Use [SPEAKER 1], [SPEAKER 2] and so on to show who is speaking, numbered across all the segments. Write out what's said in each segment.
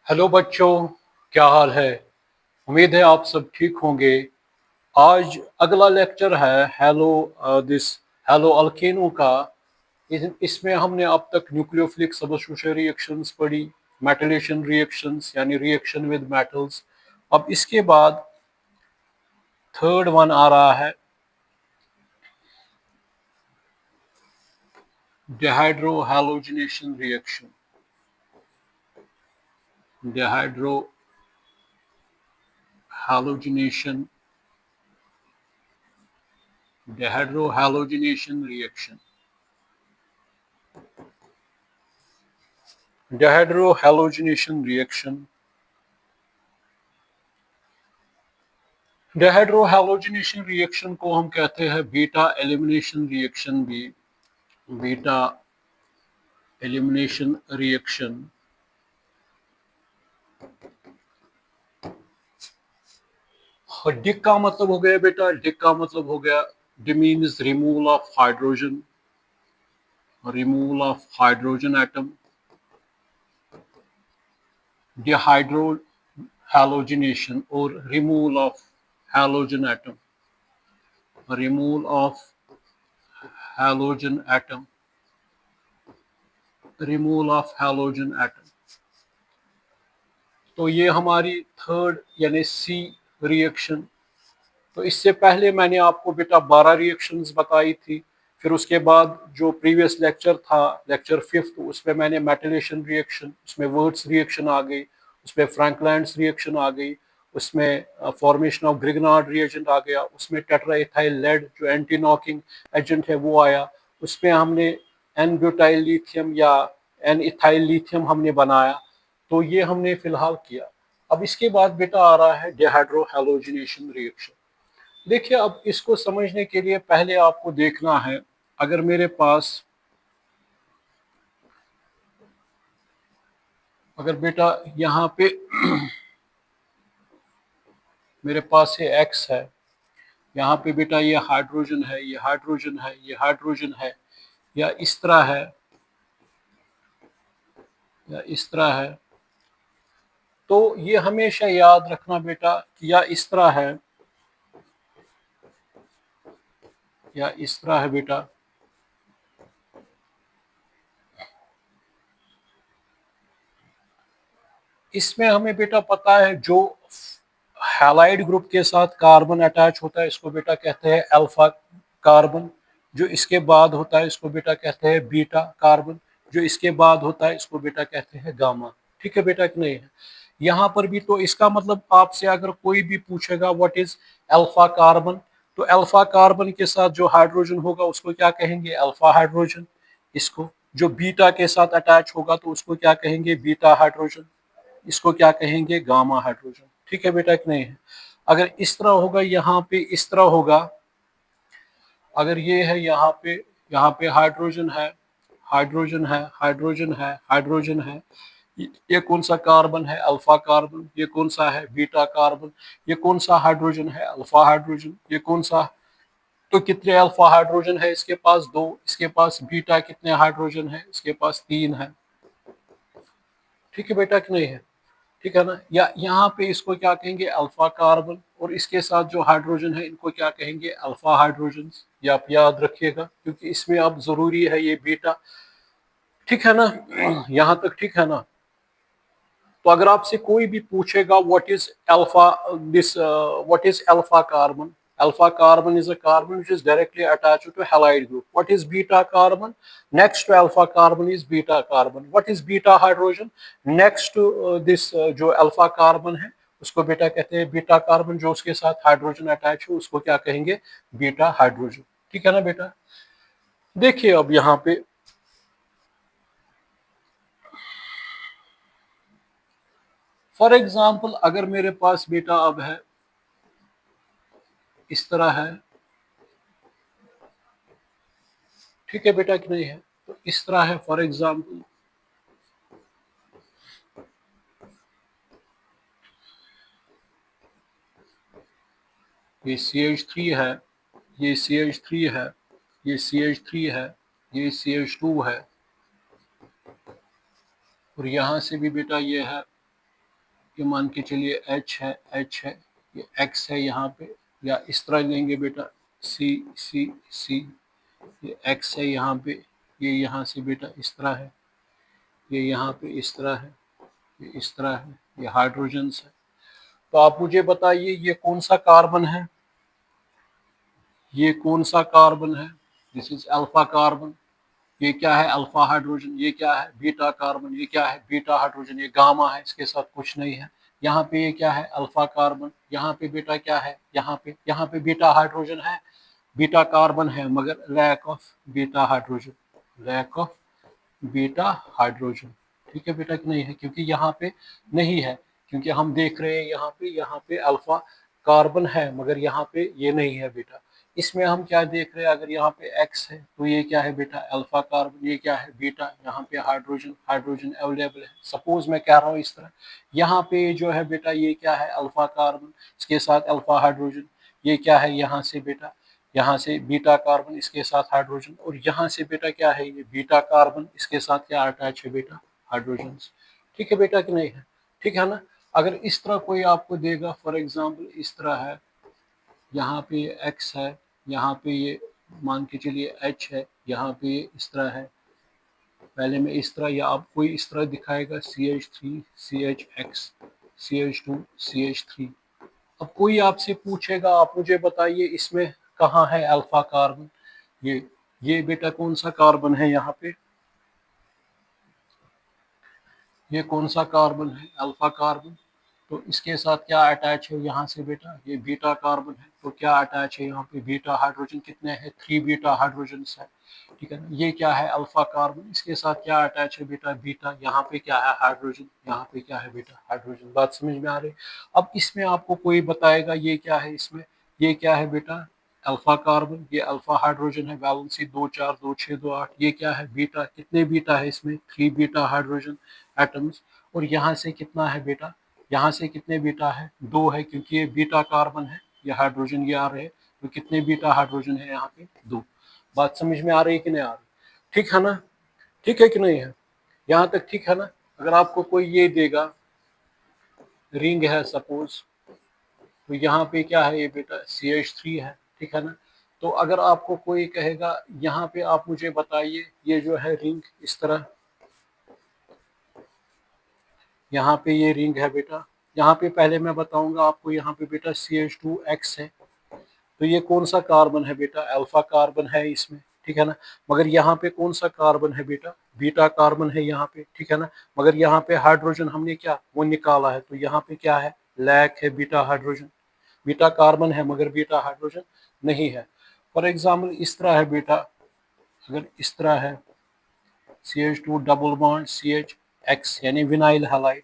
[SPEAKER 1] Hello बच्चों, क्या हाल है। उम्मीद है आप सब ठीक होंगे। आज अगला लेक्चर है हेलो अल्केनो का। इसमें हमने अब तक न्यूक्लियोफिलिक सबस्टिट्यूशन रिएक्शंस पढ़ी, मेटलेशन रिएक्शंस यानी रिएक्शन विद मेटल्स। अब इसके बाद थर्ड वन आ रहा है, dehydrohalogenation reaction. Dehydrohalogenation dehydrohalogenation reaction. Dehydrohalogenation reaction dehydrohalogenation reaction को हम कहते हैं बीटा एलिमिनेशन रिएक्शन भी। Beta elimination reaction. डिक का मतलब हो गया बेटा, डिक का मतलब हो गया, D means removal of hydrogen, removal of hydrogen atom. Dehydrohalogenation और removal of halogen atom, removal of halogen atom, removal of halogen atom. तो ये हमारी थर्ड यानी सी रिएक्शन। तो इससे पहले मैंने आपको बेटा 12 रिएक्शंस बताई थी। फिर उसके बाद जो प्रीवियस लेक्चर था, लेक्चर फिफ्थ, उसमें मैंने मेटलेशन रिएक्शन, उसमें वर्ड्स रिएक्शन आ गई, उसमें फ्रैंकलैंड्स रिएक्शन आ गई, उसमें फॉर्मेशन ऑफ ग्रिग्नार्ड रिएजेंट आ गया, उसमें टेट्राइथाइल लेड जो एंटी नॉकिंग एजेंट है वो आया, उसमें हमने एन ब्यूटाइल लिथियम या एन इथाइल लिथियम हमने बनाया। तो ये हमने फिलहाल किया। अब इसके बाद बेटा आ रहा है डिहाइड्रो हैलोजिनेशन रिएक्शन। देखिए, अब इसको समझने के लिए पहले आपको देखना है, अगर मेरे पास, अगर बेटा यहाँ पे मेरे पास ये एक्स है, यहाँ पे बेटा ये हाइड्रोजन है, ये हाइड्रोजन है, ये हाइड्रोजन है, या इस तरह है, या इस तरह है। तो ये हमेशा याद रखना बेटा कि या इस तरह है या इस तरह है बेटा। इसमें हमें बेटा पता है जो हैलाइड ग्रुप के साथ कार्बन अटैच होता है इसको बेटा कहते हैं अल्फा कार्बन। जो इसके बाद होता है इसको बेटा कहते हैं बीटा कार्बन। जो इसके बाद होता है इसको बेटा कहते हैं गामा। ठीक है बेटा कि नहीं है। यहाँ पर भी तो इसका मतलब आपसे अगर कोई भी पूछेगा व्हाट इज अल्फा कार्बन, तो अल्फा कार्बन के साथ जो हाइड्रोजन होगा उसको क्या कहेंगे, अल्फा हाइड्रोजन। इसको जो बीटा के साथ अटैच होगा तो उसको क्या कहेंगे, बीटा हाइड्रोजन। इसको क्या कहेंगे, गामा हाइड्रोजन। ठीक है बेटा कि नहीं है। अगर इस तरह होगा, यहाँ पे इस तरह होगा, अगर ये है यहाँ पे हाइड्रोजन है, हाइड्रोजन है, हाइड्रोजन है, हाइड्रोजन है। ये कौन सा कार्बन है, अल्फा कार्बन। ये कौन सा है, बीटा कार्बन। ये कौन सा हाइड्रोजन है, अल्फा हाइड्रोजन। ये कौन सा, तो कितने अल्फा हाइड्रोजन है इसके पास, दो। इसके पास बीटा कितने हाइड्रोजन है, इसके पास तीन है। ठीक है बेटा कि नहीं है। ठीक है ना। या यहाँ पे इसको क्या कहेंगे, अल्फा कार्बन, और इसके साथ जो हाइड्रोजन है इनको क्या कहेंगे, अल्फा हाइड्रोजन। ये आप याद रखिएगा क्योंकि इसमें अब जरूरी है ये बीटा। ठीक है ना, यहाँ तक ठीक है ना। तो अगर आपसे कोई भी पूछेगा what is alpha this what is alpha carbon, alpha carbon is a carbon which is directly attached to halide group. What is beta carbon? Next to alpha carbon is beta carbon. What is beta hydrogen? Next to this जो alpha carbon है उसको बेटा कहते हैं beta carbon. जो उसके साथ hydrogen attach हो उसको क्या कहेंगे, बीटा हाइड्रोजन। ठीक है ना बेटा। देखिए अब यहाँ पे फॉर एग्जाम्पल अगर मेरे पास बेटा अब है इस तरह है। ठीक है बेटा कि नहीं है। तो इस तरह है फॉर एग्जाम्पल, ये CH3 है, ये CH3 है, ये CH3 है, ये CH2 है, और यहाँ से भी बेटा ये है ये मान के चलिए H है, ये X है यहाँ पे, या इस तरह लेंगे बेटा C, ये X है यहाँ पे, ये यहाँ से बेटा इस तरह है, ये यहाँ पे इस तरह है, ये इस तरह है, ये हाइड्रोजन्स है। तो आप मुझे बताइए ये कौन सा कार्बन है, ये कौन सा कार्बन है? This is alpha carbon. ये क्या है? Alpha hydrogen. ये क्या है? Beta carbon. ये क्या है? Beta hydrogen. ये गामा है, इसके साथ कुछ नहीं है। यहाँ पे ये क्या है? Alpha carbon. यहाँ पे बेटा क्या है? यहाँ पे बीटा हाइड्रोजन है, बीटा कार्बन है, मगर lack of beta hydrogen, lack of beta hydrogen. ठीक है बेटा कि नहीं है? क्योंकि यहाँ पे नहीं है, क्योंकि हम देख रहे हैं यहाँ पे अल्फा कार्बन है, मगर यहाँ पे ये नहीं है बेटा। इसमें हम क्या देख रहे हैं? अगर यहाँ पे X है तो ये क्या है बेटा? Alpha carbon. ये क्या है? बीटा। यहाँ पे हाइड्रोजन अवेलेबल है। सपोज मैं कह रहा हूँ इस तरह, यहाँ पे जो है बेटा ये क्या है? अल्फा कार्बन, इसके साथ अल्फा हाइड्रोजन। ये क्या है? यहाँ से बेटा, यहाँ से बीटा कार्बन, इसके साथ हाइड्रोजन, और यहाँ से बेटा क्या है? ये बीटा कार्बन, इसके साथ क्या अटैच है बेटा? हाइड्रोजन। ठीक है बेटा कि नहीं है? ठीक है ना? अगर इस तरह कोई आपको देगा, फॉर एग्जाम्पल इस तरह है, यहाँ पे ये X है, यहाँ पे ये मान के चलिए H है, यहाँ पे ये इस तरह है, पहले में इस तरह, या आप कोई इस तरह दिखाएगा CH3 CHX CH2 CH3। अब कोई आपसे पूछेगा, आप मुझे बताइए इसमें कहाँ है अल्फा कार्बन? ये बेटा कौन सा कार्बन है? यहाँ पे ये कौन सा कार्बन है? Alpha carbon. तो इसके साथ क्या अटैच है यहाँ से बेटा? ये बीटा कार्बन है। तो क्या अटैच है यहाँ पे? Beta hydrogen. कितने हैं? 3 बीटा हाइड्रोजन है। ठीक है ना? ये क्या है? Alpha carbon. इसके साथ क्या अटैच है बेटा? बीटा। यहाँ पे क्या है? हाइड्रोजन। यहाँ पे क्या है बेटा? हाइड्रोजन। बात समझ में आ रही? अब इसमें आपको कोई बताएगा ये क्या है? इसमें ये क्या है बेटा? Alpha carbon. ये अल्फा हाइड्रोजन है, वैलेंसी 2 4 2 6 2 8। ये क्या है? बीटा। कितने बीटा है इसमें? 3 बीटा हाइड्रोजन एटम्स। और यहाँ से कितना है बेटा? यहाँ से कितने बीटा है? 2 है, क्योंकि ये बीटा कार्बन है, ये हाइड्रोजन ये आ रहे हैं। तो कितने बीटा हाइड्रोजन है यहाँ पे? 2। बात समझ में आ रही है कि नहीं आ रही? ठीक है ना? ठीक है कि नहीं है? यहाँ तक ठीक है ना? अगर आपको कोई ये देगा, रिंग है सपोज, तो यहाँ पे क्या है? ये बेटा CH3 है। ठीक है ना? तो अगर आपको कोई कहेगा यहाँ पे आप मुझे बताइए, ये जो है रिंग इस तरह, यहाँ पे ये रिंग है बेटा, यहाँ पे पहले मैं बताऊंगा आपको, यहाँ पे बेटा CH2X है। तो ये कौन सा कार्बन है बेटा? अल्फा कार्बन है इसमें। ठीक है ना? मगर यहाँ पे कौन सा कार्बन है बेटा? बीटा कार्बन है यहाँ पे। ठीक है ना? मगर यहाँ पे हाइड्रोजन हमने क्या वो निकाला है, तो यहाँ पे क्या है? लैक है बीटा हाइड्रोजन। बीटा कार्बन है मगर बीटा हाइड्रोजन नहीं है। फॉर एग्जाम्पल इस तरह है बेटा, अगर इस तरह है CH2 डबल बॉन्ड CHX यानी विनाइल हैलाइड।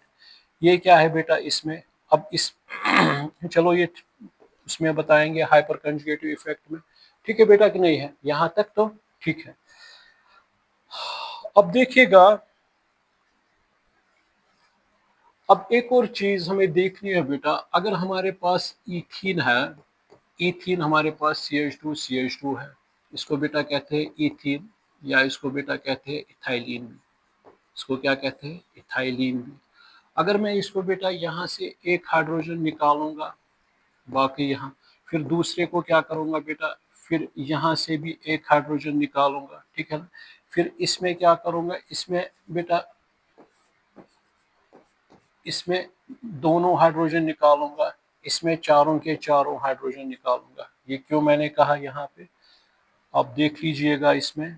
[SPEAKER 1] ये क्या है बेटा इसमें? अब इस चलो ये उसमें बताएंगे हाइपर कंजुगेटिव इफेक्ट में। ठीक है बेटा कि नहीं है? यहाँ तक तो ठीक है। अब देखिएगा, अब एक और चीज हमें देखनी है बेटा, अगर हमारे पास इथीन है, इथीन हमारे पास CH2 है, इसको बेटा कहते हैं इथीन, या इसको बेटा कहते हैं इथाइलिन भी। इसको क्या कहते हैं? इथाइलिन भी। अगर मैं इसको बेटा यहाँ से एक हाइड्रोजन निकालूंगा, बाकी यहाँ, फिर दूसरे को क्या करूँगा बेटा? फिर यहाँ से भी एक हाइड्रोजन निकालूंगा। ठीक है ना? फिर इसमें क्या करूँगा? इसमें बेटा, इसमें दोनों हाइड्रोजन निकालूंगा, इसमें चारों के चारों हाइड्रोजन निकालूंगा। ये क्यों मैंने कहा यहाँ पे, आप देख लीजिएगा। इसमें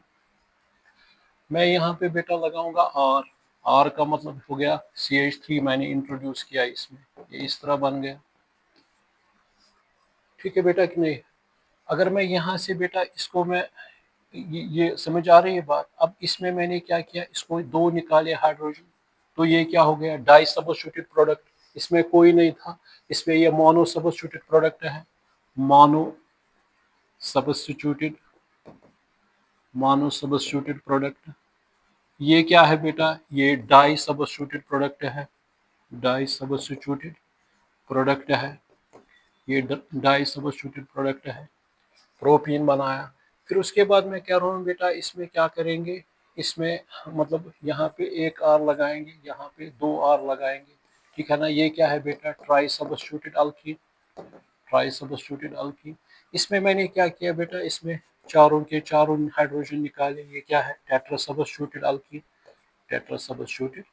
[SPEAKER 1] मैं यहाँ पे बेटा लगाऊंगा R। R का मतलब हो गया CH3 मैंने इंट्रोड्यूस किया इसमें, ये इस तरह बन गया। ठीक है बेटा कि नहीं? अगर मैं यहाँ से बेटा इसको मैं, ये समझ आ रही है बात? अब इसमें मैंने क्या किया? इसको 2 निकाले हाइड्रोजन, तो ये क्या हो गया? Di substituted product. इसमें कोई नहीं था, इसमें ये मोनो सब्स्टिट्यूटेड प्रोडक्ट है। Mono substituted, mono substituted product. ये क्या है बेटा? ये डाई सब्स्टिट्यूटेड प्रोडक्ट है, डाई सब्स्टिट्यूटेड प्रोडक्ट है। ये डाई सब्स्टिट्यूटेड प्रोडक्ट है, प्रोपीन बनाया। फिर उसके बाद मैं कह रहा हूँ बेटा इसमें क्या करेंगे? इसमें मतलब यहाँ पे एक R लगाएंगे, यहाँ पे 2 R लगाएंगे। ठीक है ना। ये क्या है बेटा, try substituted alkyne, try substituted alkyne. इसमें मैंने क्या किया बेटा, इसमें चारों के चारों हाइड्रोजन निकाले, ये क्या है, tetra substituted alkyne, tetra substituted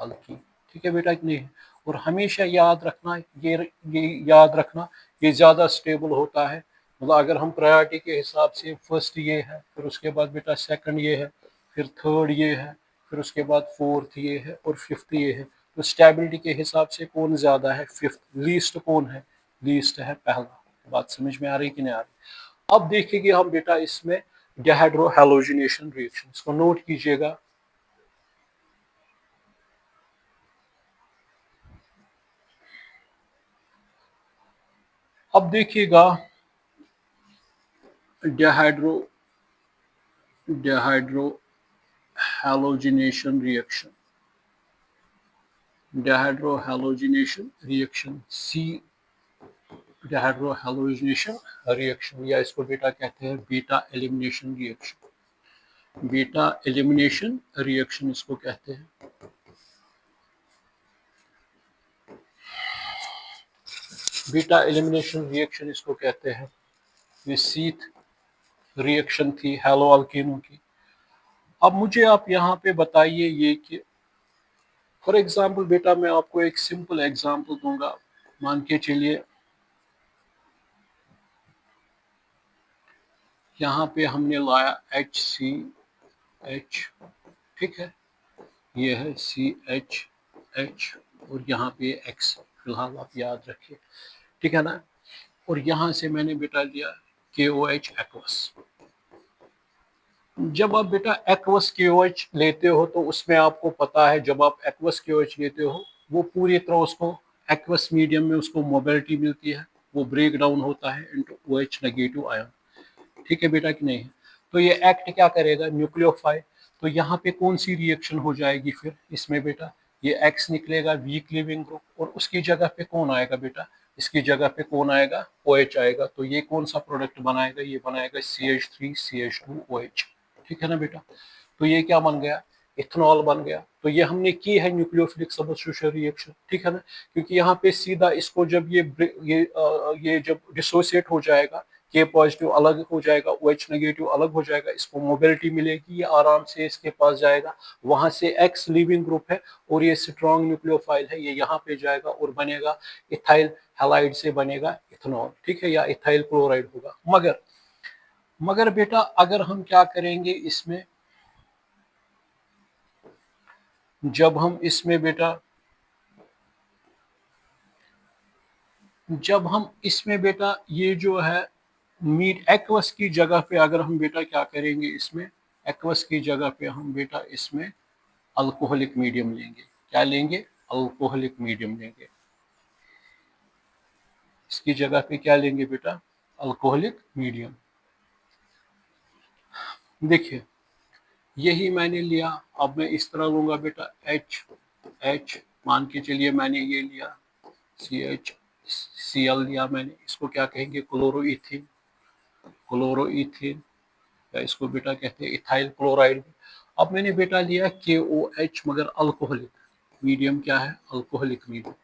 [SPEAKER 1] alkyne. ठीक है बेटा कि नहीं है। और हमेशा याद रखना, ये याद रखना, ये ज़्यादा स्टेबल होता है। मतलब अगर हम प्रायोरिटी के हिसाब से, फर्स्ट ये है, फिर उसके बाद बेटा सेकंड ये है, फिर थर्ड ये है, फिर उसके बाद फोर्थ ये है और फिफ्थ ये है, तो स्टेबिलिटी के हिसाब से कौन ज़्यादा है, फिफ्थ। लीस्ट कौन है, लीस्ट है पहला। बात समझ में आ रही कि नहीं आ रही। अब देखेंगे हम बेटा इसमें डिहाइड्रो हैलोजिनेशन रिएक्शन, इसको नोट कीजिएगा। अब देखिएगा dehydro dehydrohalogenation reaction, dehydrohalogenation reaction, सी डिहाइड्रो हैलोजिनेशन रिएक्शन, या इसको बेटा कहते हैं beta elimination reaction, beta elimination reaction इसको कहते हैं। बीटा एलिमिनेशन रिएक्शन इसको कहते हैं। ये सीथ रिएक्शन थी हैलो अल्केनों की। अब मुझे आप यहाँ पे बताइए ये कि फॉर एग्जांपल बेटा, मैं आपको एक सिंपल एग्जांपल दूंगा। मान के चलिए यहाँ पे हमने लाया HCH, ठीक है, ये है CHH और यहाँ पे X, फिलहाल आप याद रखिए, ठीक है ना। और यहाँ से मैंने बेटा लिया KOH एक्वस। जब आप बेटा एक्वस KOH लेते हो तो उसमें आपको पता है, जब आप एक्वस KOH लेते हो वो पूरी तरह उसको एक्वस मीडियम में उसको मोबिलिटी मिलती है, वो ब्रेक डाउन होता है इनटू OH नेगेटिव आयन। ठीक है बेटा कि नहीं है। तो ये एक्ट क्या करेगा, न्यूक्लियोफाइल। तो यहाँ पे कौन सी रिएक्शन हो जाएगी फिर इसमें बेटा, ये X निकलेगा, वीक लिविंग ग्रुप, और उसकी जगह पे कौन आएगा बेटा, इसकी जगह पे कौन आएगा, OH आएगा। तो ये कौन सा प्रोडक्ट बनाएगा, ये बनाएगा CH3CH2OH। ठीक है ना बेटा। तो ये क्या बन गया, इथेनॉल बन गया। तो ये हमने की है न्यूक्लियोफिलिक सब्स्टिट्यूशन रिएक्शन, ठीक है ना। क्योंकि यहाँ पे सीधा इसको जब ये जब डिसोसिएट हो जाएगा, के पॉजिटिव अलग हो जाएगा, OH नेगेटिव अलग हो जाएगा, इसको मोबिलिटी मिलेगी, ये आराम से इसके पास जाएगा। वहां से X लिविंग ग्रुप है और ये स्ट्रॉन्ग न्यूक्लियोफाइल है, ये यहाँ पे जाएगा और बनेगा इथाइल हैलाइड से बनेगा इथेनॉल, ठीक है, या इथाइल क्लोराइड होगा। मगर बेटा अगर हम क्या करेंगे इसमें, जब हम इसमें बेटा ये जो है मीट एक्वस की जगह पे अगर हम बेटा क्या करेंगे इसमें, एक्वस की जगह पे हम बेटा इसमें अल्कोहलिक मीडियम लेंगे। क्या लेंगे, अल्कोहलिक मीडियम लेंगे। इसकी जगह पे क्या लेंगे बेटा, अल्कोहलिक मीडियम। देखिए यही मैंने लिया, अब मैं इस तरह लूंगा बेटा H मान के चलिए मैंने ये लिया, CHCl लिया मैंने, इसको क्या कहेंगे, क्लोरोइथीन, क्लोरोइथीन, या इसको बेटा कहते हैं इथाइल क्लोराइड। अब मैंने बेटा लिया KOH, मगर अल्कोहलिक मीडियम, क्या है, अल्कोहलिक मीडियम,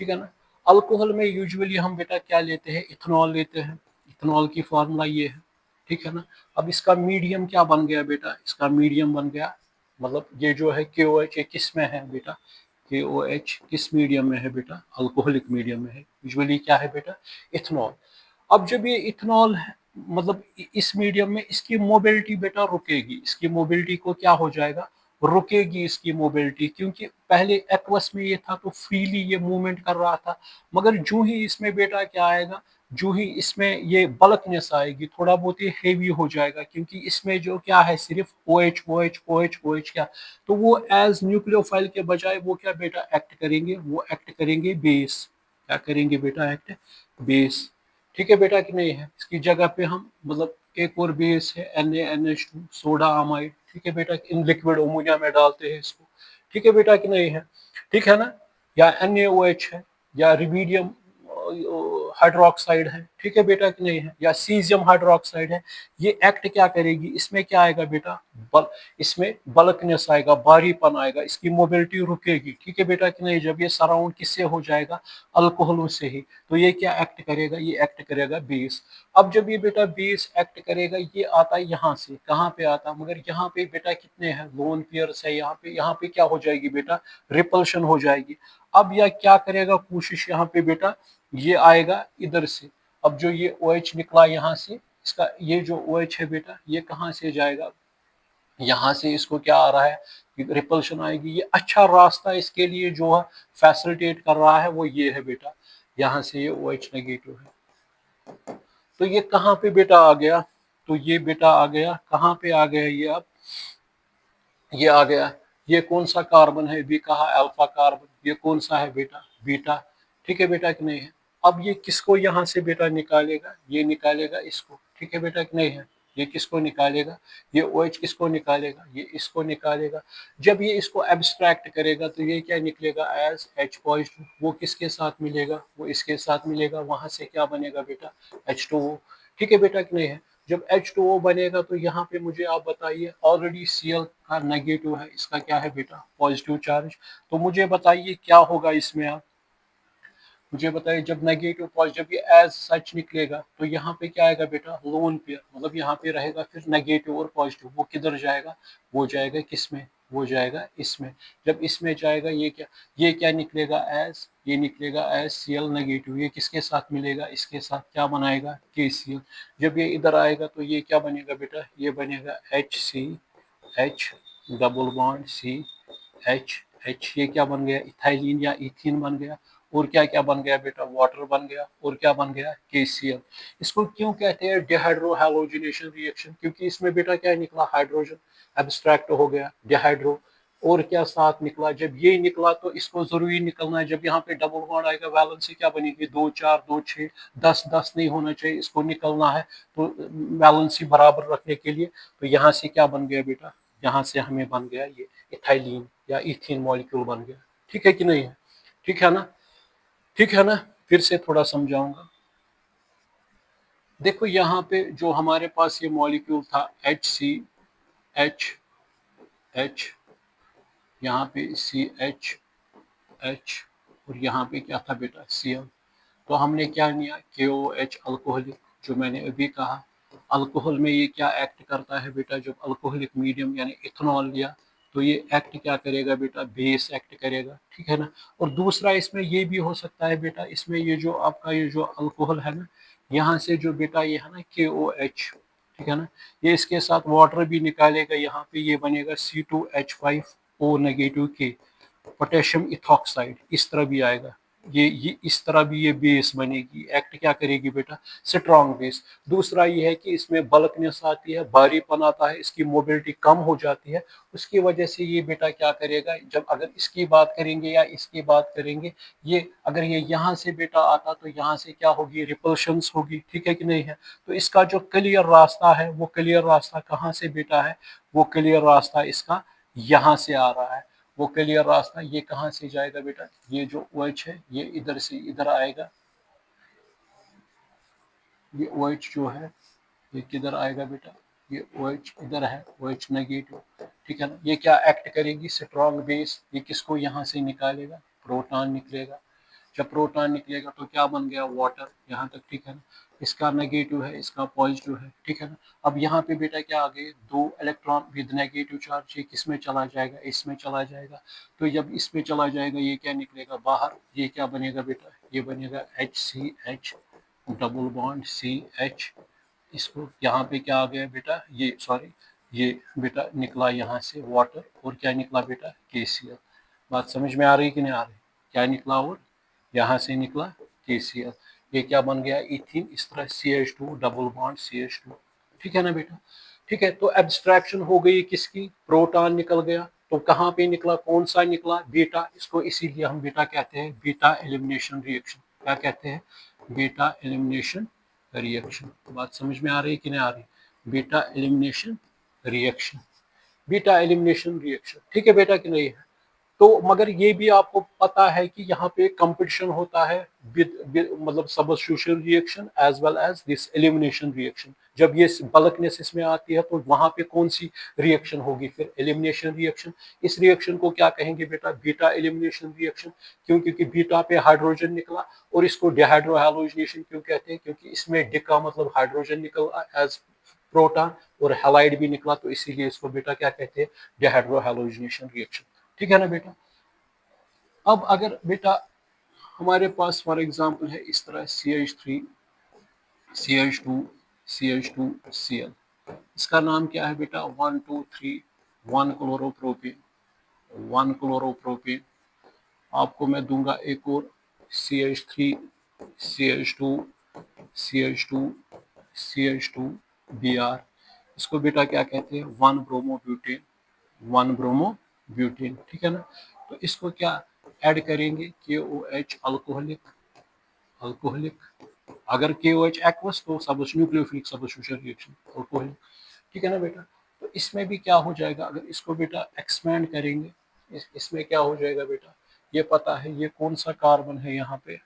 [SPEAKER 1] ठीक है ना। अल्कोहल में यूजुअली हम बेटा क्या लेते हैं, इथेनॉल लेते हैं, इथेनॉल की फार्मूला ये है, ठीक है ना। अब इसका मीडियम क्या बन गया बेटा, इसका मीडियम बन गया, मतलब ये जो है KOH, ये किस में है बेटा, KOH किस मीडियम में है बेटा, अल्कोहलिक मीडियम में है, यूजुअली क्या है बेटा, इथेनॉल। अब जब ये इथेनॉल है, मतलब इस मीडियम में इसकी मोबिलिटी बेटा रुकेगी, इसकी मोबिलिटी को क्या हो जाएगा, रुकेगी इसकी मोबिलिटी, क्योंकि पहले एक्वस में ये था तो फ्रीली ये मूवमेंट कर रहा था। मगर जो ही इसमें बेटा क्या आएगा, जो ही इसमें ये बल्कनेस आएगी, थोड़ा बहुत ये हेवी हो जाएगा, क्योंकि इसमें जो क्या है, सिर्फ OH OH OH OH क्या, तो वो एज न्यूक्लियोफाइल के बजाय वो क्या बेटा एक्ट करेंगे, वो एक्ट करेंगे बेस। क्या करेंगे बेटा, एक्ट बेस। ठीक है बेटा कि नहीं है। इसकी जगह पे हम मतलब एक और बेस है NaNH2 सोडा अमाइड, ठीक है बेटा, इन लिक्विड अमोनिया में डालते हैं इसको, ठीक है बेटा कि नहीं है, ठीक है ना। या NaOH है, या रिबीडियम हाइड्रोक्साइड है, ठीक है बेटा कि नहीं है, या सीजियम हाइड्रोक्साइड है, ये एक्ट क्या करेगी, इसमें क्या आएगा बेटा, इसमें बल्कनेस आएगा, भारीपन आएगा, इसकी मोबिलिटी रुकेगी, ठीक है बेटा कि नहीं। जब ये सराउंड किससे हो जाएगा, अल्कोहलों से ही, तो ये क्या एक्ट करेगा, ये एक्ट करेगा बेस। अब जब ये बेटा बेस एक्ट करेगा, ये आता है यहाँ से, कहाँ पे आता, मगर यहाँ पे बेटा कितने हैं, लोन पेयर्स है, यहाँ पे क्या हो जाएगी बेटा, रिपल्शन हो जाएगी। अब यह क्या करेगा, कोशिश यहाँ पे बेटा, ये आएगा इधर से। अब जो ये OH निकला यहाँ से, इसका ये जो OH है बेटा, ये कहाँ से जाएगा, यहाँ से इसको क्या आ रहा है, रिपल्शन आएगी। ये अच्छा रास्ता इसके लिए जो है फैसिलिटेट कर रहा है, वो ये है बेटा, यहाँ से ये OH नेगेटिव है। तो ये कहाँ पे बेटा आ गया, तो ये बेटा आ गया, कहाँ पे आ गया ये, अब ये आ गया, ये कौन सा कार्बन है, भी कहा अल्फा कार्बन, ये कौन सा है बेटा, बीटा, ठीक है बेटा कि नहीं है। अब ये किसको यहाँ से बेटा निकालेगा, ये निकालेगा इसको, ठीक है बेटा कि नहीं है, ये किसको निकालेगा, ये OH किसको निकालेगा, ये इसको निकालेगा। जब ये इसको एब्स्ट्रैक्ट करेगा तो ये क्या निकलेगा, एज H पॉजिटिव, वो किसके साथ मिलेगा, वो इसके साथ मिलेगा, वहां से क्या बनेगा बेटा, H2O, ठीक है बेटा कि नहीं है। जब H2O बनेगा तो यहाँ पे मुझे आप बताइए, ऑलरेडी Cl का नेगेटिव है, इसका क्या है बेटा, पॉजिटिव चार्ज। तो मुझे बताइए क्या होगा इसमें, आप मुझे बताइए, जब नेगेटिव पॉजिटिव, जब ये एज सच निकलेगा तो यहाँ पे क्या आएगा बेटा, लोन पेयर, मतलब यहाँ पे रहेगा फिर नेगेटिव और पॉजिटिव, वो किधर जाएगा, वो जाएगा किसमें, वो जाएगा इसमें। जब इसमें जाएगा ये क्या निकलेगा, एज ये निकलेगा एज Cl नेगेटिव, ये किसके साथ मिलेगा, इसके साथ क्या बनाएगा, KCl। जब ये इधर आएगा तो ये क्या बनेगा बेटा, ये बनेगा HCH डबल बॉन्ड CH, ये क्या बन गया, इथाइलिन या इथीन बन गया। और क्या क्या बन गया बेटा, वाटर बन गया, और क्या बन गया, KCl। इसको क्यों कहते हैं डिहाइड्रो हैलोजिनेशन रिएक्शन, क्योंकि इसमें बेटा क्या निकला, हाइड्रोजन एब्स्ट्रैक्ट हो गया, डिहाइड्रो, और क्या साथ निकला, जब ये निकला तो इसको जरूरी निकलना है, जब यहाँ पे डबल बॉन्ड आएगा, वैलेंसी क्या बनेगी, 2 4 2 6 10 10 नहीं होना चाहिए, इसको निकलना है, तो वैलेंसी बराबर रखने के लिए, तो यहाँ से क्या बन गया बेटा, यहाँ से हमें बन गया ये इथाइलिन या इथीन मॉलिक्यूल बन गया, ठीक है कि नहीं है, ठीक है ना, ठीक है ना। फिर से थोड़ा समझाऊंगा, देखो यहाँ पे जो हमारे पास ये मॉलिक्यूल था HCH, यहाँ पे CH और यहाँ पे क्या था बेटा, Cl। तो हमने क्या लिया, KOH अल्कोहलिक, जो मैंने अभी कहा, अल्कोहल में ये क्या एक्ट करता है बेटा, जब अल्कोहलिक मीडियम यानी इथेनॉल लिया तो ये एक्ट क्या करेगा बेटा, बेस एक्ट करेगा, ठीक है ना। और दूसरा इसमें ये भी हो सकता है बेटा, इसमें ये जो आपका ये जो अल्कोहल है ना, यहाँ से जो बेटा ये है ना KOH, ठीक है ना, ये इसके साथ वाटर भी निकालेगा, यहाँ पे ये बनेगा C2H5O नेगेटिव के, पोटेशियम इथॉक्साइड, इस तरह भी आएगा, ये इस तरह भी ये बेस बनेगी, एक्ट क्या करेगी बेटा, स्ट्रॉन्ग बेस। दूसरा ये है कि इसमें बल्कनेस आती है, भारीपन आता है, इसकी मोबिलिटी कम हो जाती है, उसकी वजह से ये बेटा क्या करेगा, जब अगर इसकी बात करेंगे या इसकी बात करेंगे, ये अगर ये यहाँ से बेटा आता तो यहाँ से क्या होगी, रिपल्शंस होगी, ठीक है कि नहीं है। तो इसका जो क्लियर रास्ता है, वो क्लियर रास्ता कहाँ से बेटा है, वो क्लियर रास्ता इसका यहाँ से आ रहा है, वो क्लियर रास्ता ये कहाँ से जाएगा बेटा, ये जो OH है ये इधर से इधर आएगा, ये OH जो है ये किधर आएगा बेटा, ये OH इधर है, OH नेगेटिव, ठीक है ना। ये क्या एक्ट करेगी, स्ट्रॉन्ग बेस, ये किसको यहाँ से निकालेगा, प्रोटॉन निकलेगा। जब प्रोटॉन निकलेगा तो क्या बन गया, वाटर, यहाँ तक ठीक है ना। इसका नेगेटिव है, इसका पॉजिटिव है, ठीक है ना। अब यहाँ पे बेटा क्या आ गए, 2 इलेक्ट्रॉन विद नेगेटिव चार्ज, ये किस में चला जाएगा, इसमें चला जाएगा। तो जब इसमें चला जाएगा ये क्या निकलेगा बाहर, ये क्या बनेगा बेटा, ये बनेगा HCH डबल बॉन्ड CH। इसको यहाँ पे क्या आ गया बेटा, ये सॉरी, ये बेटा निकला यहाँ से वाटर, और क्या निकला बेटा, KCl। बात समझ में आ रही कि नहीं आ रही, क्या निकला, और यहाँ से निकला KCl, ये क्या बन गया, इथीन, इस तरह CH2 डबल बॉन्ड CH2, ठीक है ना बेटा। ठीक है, तो एब्स्ट्रैक्शन हो गई किसकी, प्रोटॉन निकल गया, तो कहाँ पे निकला, कौन सा निकला, बीटा। इसको इसीलिए हम बीटा कहते हैं, बीटा एलिमिनेशन रिएक्शन, क्या कहते हैं, बीटा एलिमिनेशन रिएक्शन। बात समझ में आ रही है कि नहीं आ रही, beta elimination reaction, beta elimination reaction, ठीक है बेटा कि नहीं है। तो मगर ये भी आपको पता है कि यहाँ पे कंपटीशन होता है मतलब substitution reaction as well as this elimination reaction. जब ये बल्कनेस इसमें आती है तो वहां पे कौन सी रिएक्शन होगी, फिर एलिमिनेशन रिएक्शन। इस रिएक्शन को क्या कहेंगे बेटा, बीटा एलिमिनेशन रिएक्शन। क्यों? क्योंकि बीटा पे हाइड्रोजन निकला। और इसको डिहाइड्रोहैलोजिनेशन क्यों कहते हैं? क्योंकि इसमें डिका मतलब हाइड्रोजन निकला एज प्रोटॉन, और हैलाइड भी निकला, तो इसीलिए इसको बेटा क्या कहते हैं, डिहाइड्रोहैलोजिनेशन रिएक्शन। ठीक है ना बेटा। अब अगर बेटा हमारे पास फॉर एग्जांपल है इस तरह CH3 CH2 CH2 Cl, इसका नाम क्या है बेटा, 1 2 3 1 क्लोरोप्रोपेन 1 क्लोरोप्रोपेन। आपको मैं दूंगा एक और CH3 CH2 CH2 CH2 Br, इसको बेटा क्या कहते हैं, 1 ब्रोमोब्यूटेन 1 ब्रोमोब्यूटेन। ठीक है ना। तो इसको क्या ऐड करेंगे, KOH अल्कोहलिक अल्कोहलिक। अगर KOH एक्वस तो न्यूक्लियोफिलिक सब्स्टिट्यूशन रिएक्शन अल्कोहलिक। ठीक है ना बेटा। तो इसमें भी क्या हो जाएगा, अगर इसको बेटा एक्सपेंड करेंगे, इसमें क्या हो जाएगा बेटा, ये पता है ये कौन सा कार्बन है यहाँ पे,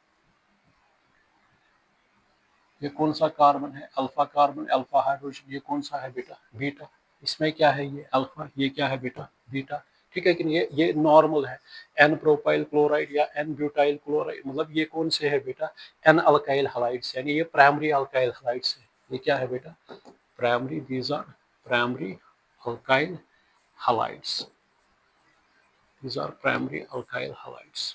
[SPEAKER 1] ये कौन सा कार्बन है, अल्फा कार्बन अल्फा हाइड्रोजन, ये कौन सा है बेटा, बीटा। इसमें क्या है, ये अल्फा, ये क्या है बेटा, बीटा। ठीक है कि नहीं, ये नॉर्मल है। एन प्रोपाइल क्लोराइड या एन ब्यूटाइल क्लोराइड, मतलब ये कौन से है बेटा, एन अल्काइल हलाइड्स, यानी ये प्राइमरी अल्काइल हलाइड्स है। ये क्या है बेटा, primary, these are primary alkyl halides, these are primary alkyl halides.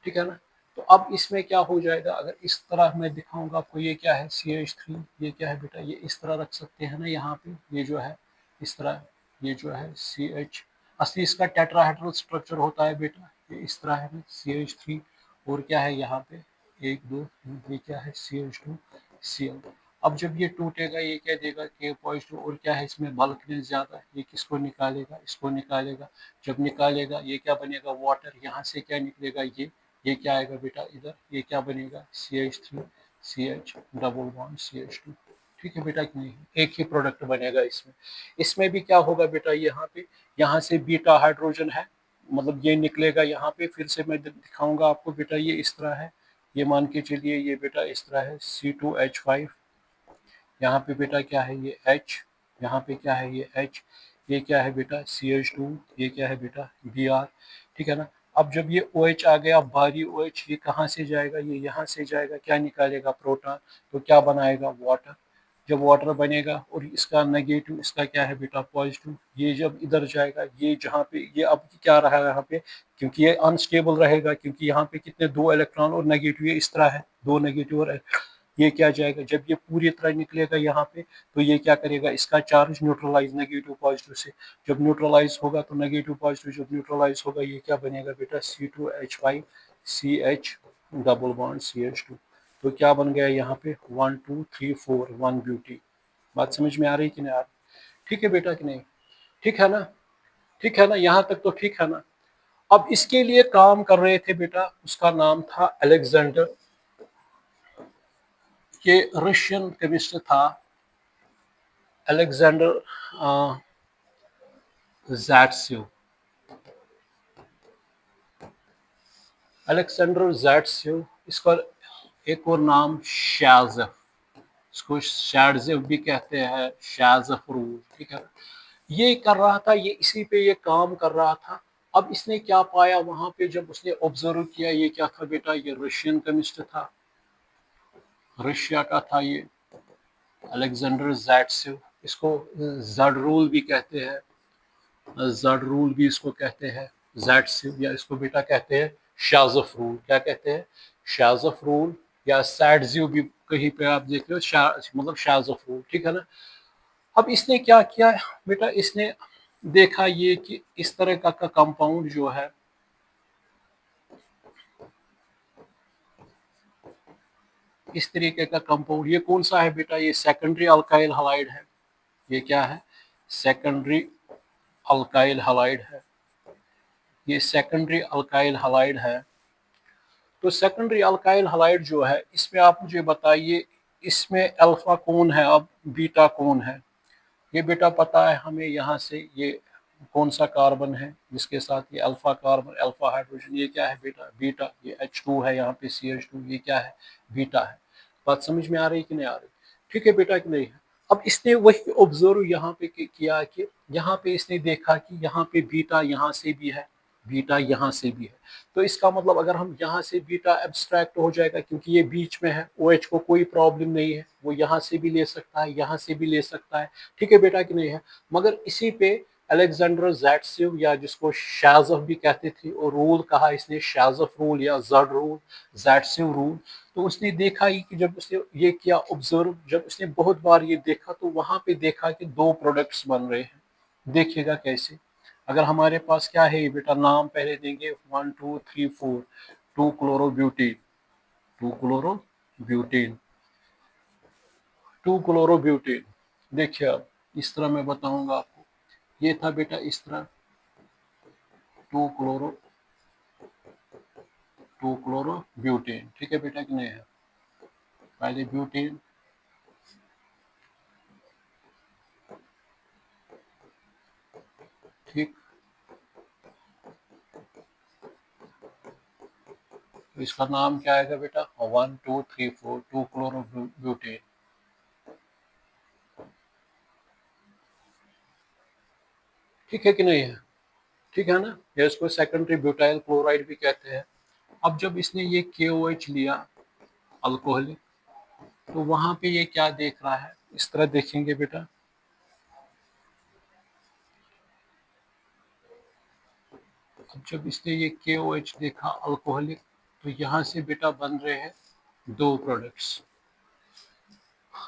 [SPEAKER 1] ठीक है ना। तो अब इसमें क्या हो जाएगा, अगर इस तरह मैं दिखाऊंगा आपको, ये क्या है CH3, ये क्या है बेटा, ये इस तरह रख सकते हैं ना यहाँ पे, ये जो है इस तरह, ये जो है CH, असली इसका टेट्राहेड्रल स्ट्रक्चर होता है बेटा, ये इस तरह है ना CH3, और क्या है यहाँ पे 1 2 3, ये क्या है CH2 Cl। अब जब ये टूटेगा ये क्या देगा, K पॉजिटिव, और क्या है इसमें बल्कनेस ज्यादा, ये किसको निकालेगा, इसको निकालेगा। जब निकालेगा ये क्या बनेगा, वाटर, यहाँ से क्या निकलेगा, ये क्या आएगा बेटा इधर, ये क्या बनेगा, CH3 CH double bond CH2। ठीक है बेटा कि नहीं, एक ही प्रोडक्ट बनेगा इसमें। इसमें भी क्या होगा बेटा, यहाँ पे, यहाँ से बीटा हाइड्रोजन है, मतलब ये निकलेगा यहाँ पे, फिर से मैं दिखाऊंगा आपको बेटा, ये इस तरह है, ये मान के चलिए ये बेटा इस तरह है C2H5, यहाँ पे बेटा क्या है ये H, यहाँ पे क्या है ये H, ये क्या है बेटा CH2, ये क्या है बेटा Br। ठीक है ना। अब जब ये OH आ गया, बारी OH, ये कहाँ से जाएगा, ये यहाँ से जाएगा, क्या निकालेगा, प्रोटॉन, तो क्या बनाएगा, वाटर। जब वाटर बनेगा और इसका नेगेटिव, इसका क्या है बेटा पॉजिटिव, ये जब इधर जाएगा, ये जहाँ पे, ये अब क्या रहा है यहाँ पे, क्योंकि ये अनस्टेबल रहेगा, क्योंकि यहाँ पे कितने 2 इलेक्ट्रॉन और नेगेटिव, ये इस तरह है 2 नेगेटिव, और ये क्या जाएगा, जब ये पूरी तरह निकलेगा यहाँ पे, तो ये क्या करेगा, इसका चार्ज न्यूट्रलाइज नेगेटिव पॉजिटिव से। जब न्यूट्रलाइज होगा तो नेगेटिव पॉजिटिव जब न्यूट्रलाइज होगा, ये क्या बनेगा बेटा C2H5 CH double bond CH2। तो क्या बन गया यहाँ पे 1 2 3 4 1 ब्यूटी। बात समझ में आ रही कि नहीं आ रही? ठीक है बेटा कि नहीं, ठीक है ना, ठीक है ना, यहाँ तक तो ठीक है ना। अब इसके लिए काम कर रहे थे बेटा, उसका नाम था अलेक्जेंडर, ये रशियन केमिस्ट था अलेक्जेंडर ज़ैट्सेव। अलेक्जेंडर ज़ैट्सेव, इसका एक और नाम शाज़फ, इसको शाज़फ भी कहते हैं, शाज़फ रूल। ठीक है। ये कर रहा था, ये इसी पे ये काम कर रहा था। अब इसने क्या पाया वहां पे, जब उसने ऑब्जर्व किया, ये क्या था बेटा, ये रशियन केमिस्ट था, रशिया का था ये अलेक्जेंडर ज़ैट्सेव। इसको जड रूल भी कहते हैं, जड रूल भी इसको कहते हैं, ज़ैट्सेव, या इसको बेटा कहते हैं शाज़फ रूल। क्या कहते हैं, शाज़फ रूल, या सैडज़िव भी कहीं पे आप देख रहे हो, मतलब शाज़फ रूल। ठीक है ना। अब इसने क्या किया बेटा, इसने देखा ये कि इस तरह का कंपाउंड जो है, इस तरीके का कंपाउंड, ये कौन सा है बेटा, ये सेकेंडरी अल्काइल हलाइड है। ये क्या है, सेकेंडरी अल्काइल हलाइड है, ये सेकेंडरी अल्काइल हलाइड है। तो सेकेंडरी अल्काइल हलाइड जो है, इसमें आप मुझे बताइए, इसमें अल्फा कौन है, अब बीटा कौन है। ये बेटा पता है हमें, यहाँ से ये कौन सा कार्बन है जिसके साथ ये अल्फा कार्बन, अल्फा हाइड्रोजन, ये क्या है बेटा, बीटा। ये H2 है, यहाँ पे CH2, ये क्या है, बीटा है। बात समझ में आ रही कि नहीं आ रही? ठीक है बेटा कि नहीं है? अब इसने वही ऑब्जर्व यहाँ पे किया कि यहाँ पे इसने देखा कि यहाँ पे बीटा यहाँ से भी है, बीटा यहाँ से भी है। तो इसका मतलब अगर हम यहाँ से बीटा एब्स्ट्रैक्ट हो जाएगा, क्योंकि ये बीच में है, OH को कोई प्रॉब्लम नहीं है, वो यहाँ से भी ले सकता है, यहाँ से भी ले सकता है। ठीक है बेटा कि नहीं है? मगर इसी पे अलेक्जेंडर ज़ैट्सिव, या जिसको शाज़फ भी कहते थे, और रूल कहा इसने शाज़फ रूल या जड रूल, ज़ैट्सिव रूल। तो उसने देखा ही कि जब उसने ये किया ऑब्जर्व, जब उसने बहुत बार ये देखा, तो वहां पे देखा कि दो प्रोडक्ट्स बन रहे हैं। देखिएगा कैसे। अगर हमारे पास क्या है ये बेटा, नाम पहले देंगे 1 2 3 4, 2 क्लोरोब्यूटीन, 2 क्लोरोब्यूटीन, 2 क्लोरोब्यूटीन। देखिए अब इस तरह मैं बताऊंगा आपको, ये था बेटा इस तरह, 2 क्लोरो, 2 क्लोरोब्यूटीन। ठीक है बेटा कि नहीं है? पहले ब्यूटीन, ठीक, तो इसका नाम क्या आएगा बेटा, 1 2 3 4, 2 क्लोरोब्यूटेन। ठीक है कि नहीं है? ठीक है ना? या इसको सेकेंडरी ब्यूटाइल क्लोराइड भी कहते हैं। अब जब इसने ये KOH लिया, अल्कोहलिक, तो वहां पे ये क्या देख रहा है, इस तरह देखेंगे बेटा। अब जब इसने ये KOH देखा अल्कोहलिक, तो यहाँ से बेटा बन रहे हैं दो प्रोडक्ट्स।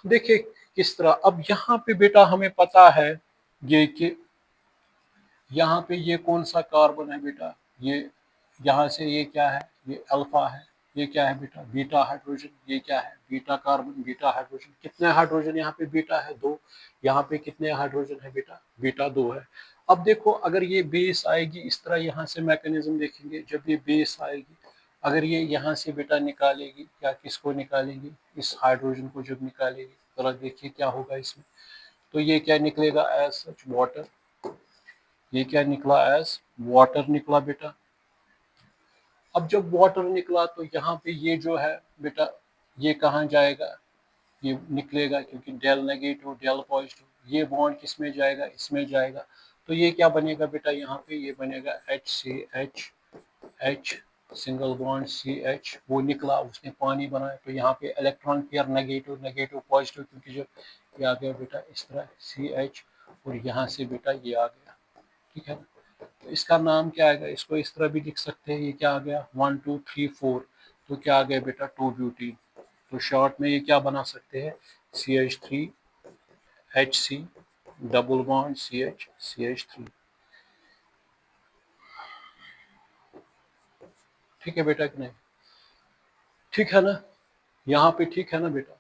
[SPEAKER 1] देखिए किस तरह। अब यहाँ पे बेटा हमें पता है ये कि यहाँ पे ये कौन सा कार्बन है बेटा, ये यहाँ से ये क्या है, ये अल्फा है, ये क्या है बेटा, बीटा हाइड्रोजन, ये क्या है, बीटा कार्बन, बीटा हाइड्रोजन। कितने हाइड्रोजन यहाँ पे, बीटा है 2। यहाँ पे कितने हाइड्रोजन है बेटा, बीटा 2 है। अब देखो अगर ये बेस आएगी इस तरह, यहाँ से मैकेनिज्म देखेंगे, जब ये बेस आएगी, अगर ये यहाँ से बेटा निकालेगी, क्या किसको निकालेगी, इस हाइड्रोजन को जब निकालेगी, जरा देखिए क्या होगा इसमें। तो ये क्या निकलेगा, एज सच वाटर। ये क्या निकला, एज वाटर निकला बेटा। अब जब वाटर निकला, तो यहाँ पे ये जो है बेटा, ये कहाँ जाएगा, ये निकलेगा, क्योंकि डेल नेगेटिव डेल पॉजिटिव, ये बॉन्ड किस में जाएगा, इसमें जाएगा। तो ये क्या बनेगा बेटा, यहाँ पे ये बनेगा HCH, H single bond CH, वो निकला, उसने पानी बनाया। तो यहाँ पे electron pair negative negative positive, क्योंकि जब ये आ गया बेटा इस तरह CH, और यहाँ से बेटा ये आ गया। ठीक है, तो इसका नाम क्या आएगा, इसको इस तरह भी लिख सकते हैं, ये क्या आ गया 1 2 3 4, तो क्या आ गया बेटा 2 ब्यूटीन। तो शॉर्ट में ये क्या बना सकते हैं, CH3 HC double bond CH3। ठीक है बेटा कि नहीं? ठीक है ना, यहाँ पे ठीक है ना बेटा,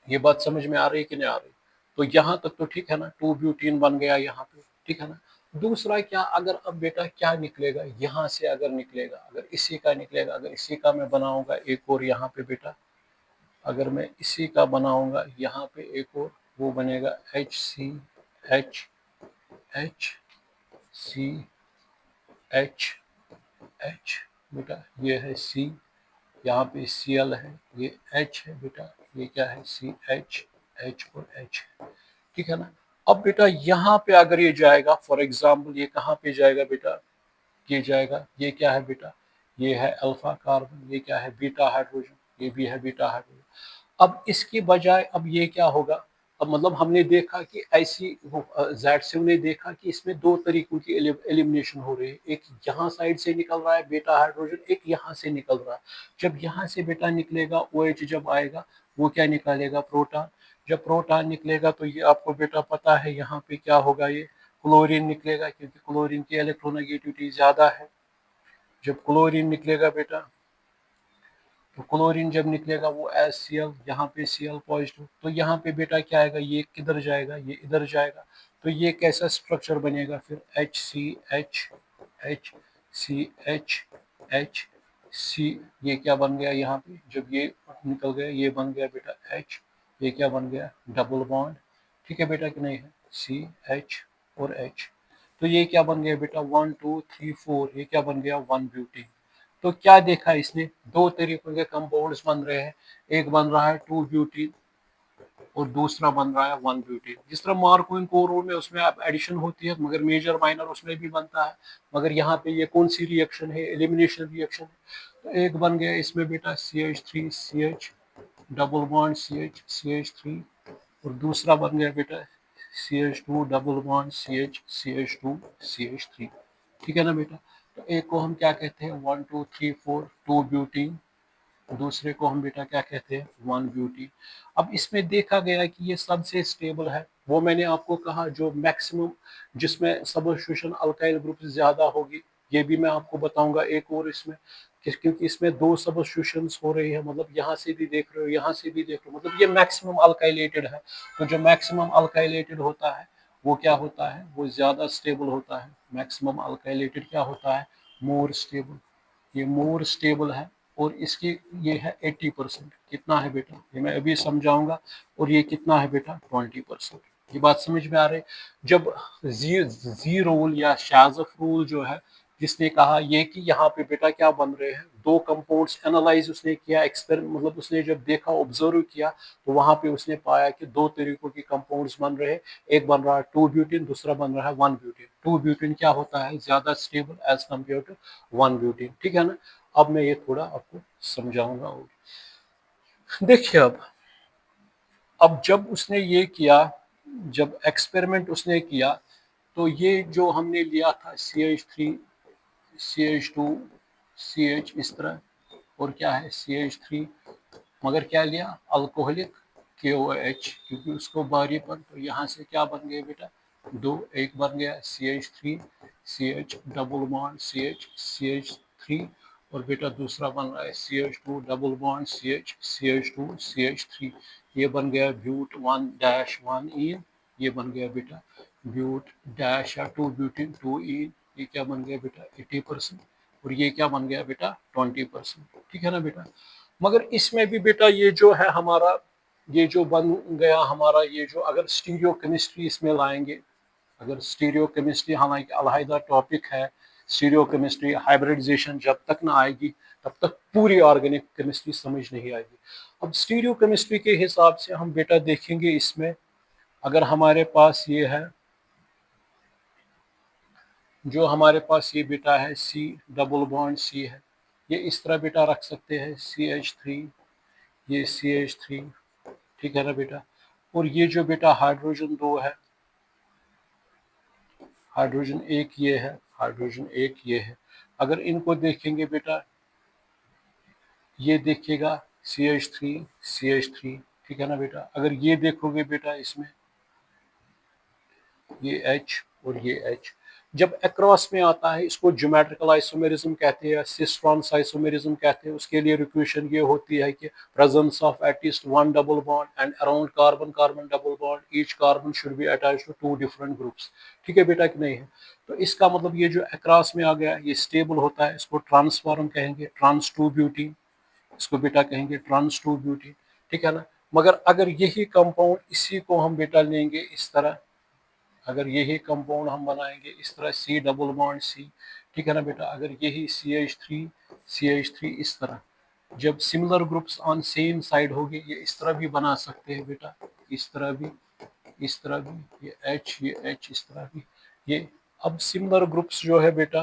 [SPEAKER 1] ये बात समझ में आ रही है कि नहीं आ रही? तो यहाँ तक तो ठीक है ना, 2 ब्यूटीन बन गया यहाँ पे। ठीक है ना। दूसरा क्या, अगर अब बेटा क्या निकलेगा यहाँ से, अगर निकलेगा, अगर इसी का निकलेगा, अगर इसी का मैं बनाऊंगा एक और यहाँ पे बेटा, अगर मैं इसी का बनाऊंगा यहाँ पे एक और, वो बनेगा HCH HCH बेटा, ये है C, यहाँ पे Cl है, ये H है बेटा, ये क्या है CH, H और H है। ठीक है ना। अब बेटा यहाँ पे अगर ये जाएगा, फॉर एग्जाम्पल ये कहाँ पे जाएगा बेटा, ये जाएगा, ये क्या है बेटा, ये है अल्फा कार्बन, ये क्या है बीटा हाइड्रोजन, ये भी है बीटा हाइड्रोजन। अब इसके बजाय अब ये क्या होगा, अब मतलब हमने देखा कि ऐसी ज़ैट्सिव ने देखा कि इसमें दो तरीकों की एलिमिनेशन हो रही है, एक यहाँ साइड से निकल रहा है बेटा हाइड्रोजन, एक यहाँ से निकल रहा है। जब यहाँ से बेटा निकलेगा OH जब आएगा, वो क्या निकालेगा, प्रोटॉन। जब प्रोटॉन निकलेगा, तो ये आपको बेटा पता है यहाँ पे क्या होगा, ये क्लोरीन निकलेगा, क्योंकि क्लोरीन की इलेक्ट्रोनेगेटिविटी ज्यादा है। जब क्लोरीन निकलेगा बेटा, तो क्लोरीन जब निकलेगा वो HCl, यहाँ पे Cl पॉजिटिव, तो यहाँ पे बेटा क्या आएगा, ये किधर जाएगा, ये इधर जाएगा। तो ये कैसा स्ट्रक्चर बनेगा फिर, HCH HCH HC, ये क्या बन गया यहाँ पे, जब ये निकल गया, ये बन गया बेटा H, ये क्या बन गया, डबल बॉन्ड। ठीक है बेटा कि नहीं है, CH और H। तो ये क्या बन गया बेटा 1 2 3 4, ये क्या बन गया 1 ब्यूटीन। तो क्या देखा इसने, दो तरीकों के कंपाउंड्स बन रहे हैं, एक बन रहा है 2 ब्यूटीन और दूसरा बन रहा है 1 ब्यूटीन। जिस तरह मार्कोइन को रूल में उसमें एडिशन होती है, मगर मेजर माइनर उसमें भी बनता है, मगर यहाँ पे ये कौन सी रिएक्शन है, एलिमिनेशन रिएक्शन है। तो एक बन गया इसमें बेटा CH3 CH double bond CH3, और दूसरा बन गया बेटा CH2 double bond CH2 CH3। ठीक है ना बेटा। तो एक को हम क्या कहते हैं 1 2 3 4 2 ब्यूटीन, दूसरे को हम बेटा क्या कहते हैं 1 ब्यूटी। अब इसमें देखा गया कि ये सबसे स्टेबल है, वो मैंने आपको कहा जो मैक्सिमम जिसमें सब्स्टिट्यूशन अल्काइल ग्रुप ज्यादा होगी, ये भी मैं आपको बताऊंगा एक और इसमें क्योंकि इसमें दो सब्स्टिट्यूशंस हो रही है, मतलब यहाँ से भी देख रहे हो यहाँ से भी देख रहे हो, मतलब ये मैक्सिमम अल्काइलेटेड है। तो जो मैक्सिमम अल्काइलेटेड होता है वो क्या होता है, वो ज्यादा स्टेबल होता है। मैक्सिमम अल्काइलेटेड क्या होता है, मोर स्टेबल, ये मोर स्टेबल है। और इसकी ये है 80%, कितना है बेटा ये मैं अभी समझाऊंगा। और ये कितना है बेटा 20%। ये बात समझ में आ रही है। जब जी रूल या शाज़फ रूल जो है, जिसने कहा ये कि यहाँ पे बेटा क्या बन रहे हैं, दो कंपाउंड्स एनालाइज उसने किया, एक्सपेरिमेंट मतलब उसने जब देखा ऑब्जर्व किया, तो वहां पे उसने पाया कि दो तरीकों के कंपाउंड्स बन रहे हैं, एक बन रहा है 2 ब्यूटीन, दूसरा बन रहा है 1 ब्यूटीन। 2 ब्यूटीन क्या होता है, ज्यादा stable as compare to 1 butene. ठीक है ना। अब मैं ये थोड़ा आपको समझाऊंगा। और देखिए अब जब उसने ये किया, जब एक्सपेरिमेंट उसने किया, तो ये जो हमने लिया था CH3 CH2 CH इस तरह, और क्या है CH3, मगर क्या लिया अल्कोहलिक KOH, क्योंकि उसको बारी पर, तो यहाँ से क्या बन गए बेटा दो, एक बन गया CH3 CH double bond CH3, और बेटा दूसरा बन रहा है CH2 double bond CH2 CH3, ये बन गया ब्यूट 1-1 इन, ये बन गया बेटा ब्यूट डैश या 2 ब्यूटिन 2 इन, ये क्या बन गया बेटा 80%, और ये क्या बन गया बेटा 20%। ठीक है ना बेटा। मगर इसमें भी बेटा ये जो है हमारा, ये जो बन गया हमारा, ये जो अगर स्टीरियो केमिस्ट्री इसमें लाएंगे, अगर स्टीरियो केमिस्ट्री हालांकि अलहदा टॉपिक है, स्टीरियो केमिस्ट्री हाइब्रिडाइजेशन जब तक ना आएगी तब तक पूरी ऑर्गेनिक केमिस्ट्री समझ नहीं आएगी। अब स्टीरियो केमिस्ट्री के हिसाब से हम बेटा देखेंगे इसमें, अगर हमारे पास ये है, जो हमारे पास ये बेटा है C डबल बॉन्ड C है, ये इस तरह बेटा रख सकते हैं CH3, ये CH3। ठीक है ना बेटा। और ये जो बेटा हाइड्रोजन 2 है, हाइड्रोजन एक ये है, हाइड्रोजन एक ये है, अगर इनको देखेंगे बेटा, ये देखिएगा CH3 CH3। ठीक है ना बेटा। अगर ये देखोगे बेटा इसमें ये H और ये H, जब अक्रॉस में आता है इसको ज्योमेट्रिकल आइसोमेरिज्म कहते हैं या सिस्ट्रॉन्स आइसोमेरिज्म कहते हैं। उसके लिए रिक्वेशन ये होती है कि presence of at least 1 double bond and around carbon carbon double bond, each carbon should be attached to 2 different groups. ठीक है बेटा कि नहीं है। तो इसका मतलब ये जो अक्रॉस में आ गया ये स्टेबल होता है, इसको ट्रांसफॉर्म कहेंगे, ट्रांस 2 ब्यूटीन, इसको बेटा कहेंगे ट्रांस 2 ब्यूटीन। ठीक है ना। मगर अगर यही कंपाउंड इसी को हम बेटा लेंगे इस तरह, अगर यही कंपाउंड हम बनाएंगे इस तरह C डबल बॉन्ड C, ठीक है ना बेटा, अगर यही CH3 इस तरह, जब similar groups on same side होगी ये इस तरह भी बना सकते हैं बेटा, इस तरह भी, इस तरह भी, ये H इस तरह भी, ये अब सिमिलर ग्रुप्स जो है बेटा,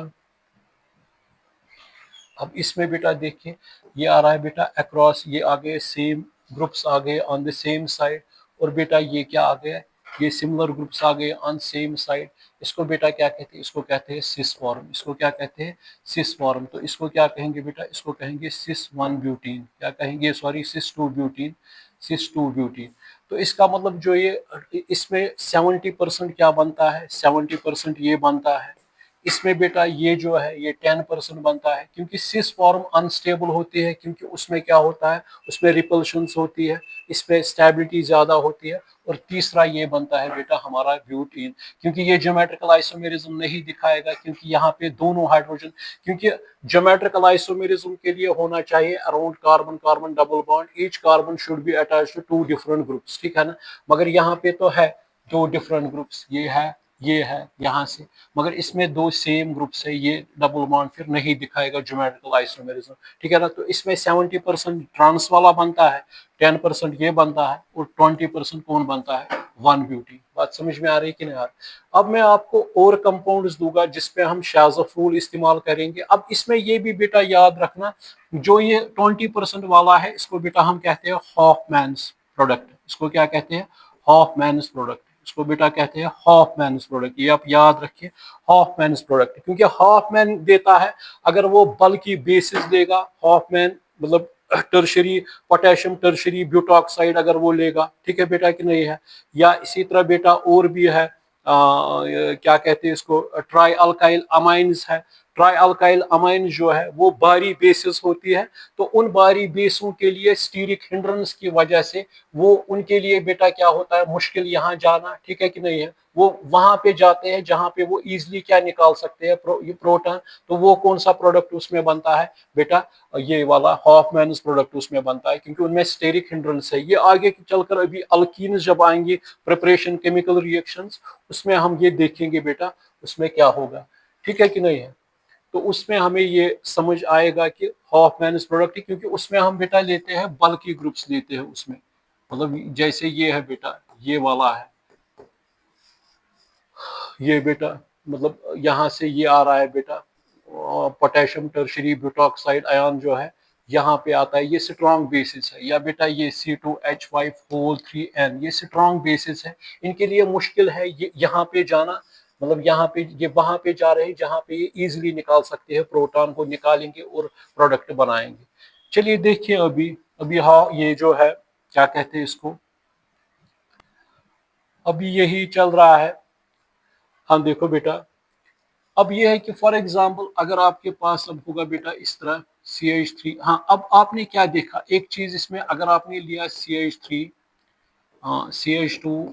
[SPEAKER 1] अब इसमें बेटा देखिए ये आ रहा है बेटा अक्रॉस, ये आ गए सेम ग्रुप्स आ गए ऑन द सेम साइड, और बेटा ये क्या आ गया, ये सिमिलर ग्रुप्स आ गए ऑन सेम साइड। इसको बेटा क्या कहते हैं, इसको कहते हैं सिस फॉर्म, इसको क्या कहते हैं सिस फॉर्म। तो इसको क्या कहेंगे बेटा, इसको कहेंगे सिस 1 ब्यूटीन, क्या कहेंगे सॉरी सिस 2 ब्यूटीन, सिस 2 ब्यूटीन। तो इसका मतलब जो ये इसमें 70% क्या बनता है, 70% ये बनता है। इसमें बेटा ये जो है ये 10% बनता है, क्योंकि सिस फॉर्म अनस्टेबल होती है, क्योंकि उसमें क्या होता है, उसमें रिपल्शंस होती है, इसमें स्टेबिलिटी ज्यादा होती है। और तीसरा ये बनता है बेटा हमारा ब्यूटीन, क्योंकि ये ज्योमेट्रिकल आइसोमेरिज्म नहीं दिखाएगा, क्योंकि यहाँ पे दोनों हाइड्रोजन, क्योंकि ज्योमेट्रिकल आइसोमेरिज्म के लिए होना चाहिए around carbon carbon double bond, each carbon should be attached to 2 different groups. ठीक है ना। मगर यहाँ पे तो है 2 डिफरेंट ग्रुप्स, ये है ये है यहाँ से, मगर इसमें दो सेम ग्रुप से ये डबल बॉन्ड फिर नहीं दिखाएगा ज्योमेट्रिकल आइसोमेरिज्म, ठीक है ना। तो इसमें 70% ट्रांस वाला बनता है, 10% ये बनता है और 20% कौन बनता है, वन ब्यूटी। बात समझ में आ रही कि नहीं यार। अब मैं आपको और कंपाउंड्स दूंगा जिसपे हम शाज़फ रूल इस्तेमाल करेंगे। अब इसमें ये भी बेटा याद रखना, जो ये 20% वाला है इसको बेटा हम कहते हैं हॉफमैन्स प्रोडक्ट। इसको क्या कहते हैं, हॉफमैन्स प्रोडक्ट। इसको बेटा कहते हैं हॉफमैन्स प्रोडक्ट, ये आप याद रखिए, हॉफमैन्स प्रोडक्ट। क्योंकि हॉफमैन देता है, अगर वो बल्कि बेसिस देगा, हॉफमैन मतलब टर्शरी पोटेशियम टर्शरी ब्यूटॉक्साइड अगर वो लेगा, ठीक है बेटा कि नहीं है। या इसी तरह बेटा और भी है, क्या कहते हैं इसको, ट्राई अल्काइल अमाइंस है। ट्राई अल्काइल अमाइन जो है वो बारी बेसिस होती है, तो उन बारी बेसों के लिए स्टीरिक हिंड्रेंस की वजह से वो उनके लिए बेटा क्या होता है, मुश्किल यहाँ जाना, ठीक है कि नहीं है। वो वहां पे जाते हैं जहां पे वो इजीली क्या निकाल सकते हैं, ये प्रोटॉन। तो वो कौन सा प्रोडक्ट उसमें बनता है बेटा, ये वाला हॉफमैन्स प्रोडक्ट उसमें बनता है, क्योंकि उनमें स्टेरिक हिंड्रेंस है। ये आगे चलकर अभी अल्कीन्स जब आएंगे, प्रिपरेशन केमिकल रिएक्शंस, उसमें हम ये देखेंगे बेटा उसमें क्या होगा, ठीक है कि नहीं है। तो उसमें हमें ये समझ आएगा कि हॉफमैन्स प्रोडक्ट, क्योंकि उसमें हम बेटा लेते हैं बल्कि ग्रुप्स लेते हैं उसमें। मतलब जैसे ये है बेटा, ये वाला है, ये बेटा मतलब यहाँ से ये आ रहा है बेटा, पोटेशियम टर्शरी ब्यूटॉक्साइड आयन जो है यहाँ पे आता है, ये स्ट्रॉन्ग बेसिस है। या बेटा ये C2H5 होल 3N, ये स्ट्रॉन्ग बेसिस है। इनके लिए मुश्किल है ये यहाँ पे जाना, मतलब यहाँ पे ये वहां पे जा रहे हैं जहाँ पे ये इजिली निकाल सकते हैं, प्रोटॉन को निकालेंगे और प्रोडक्ट बनाएंगे। चलिए देखिए अभी, हाँ ये जो है क्या कहते हैं इसको, अभी यही चल रहा है। हाँ देखो बेटा, अब ये है कि फॉर एग्जाम्पल अगर आपके पास अब होगा बेटा इस तरह CH3, हाँ अब आपने क्या देखा एक चीज इसमें, अगर आपने लिया CH3, CH2,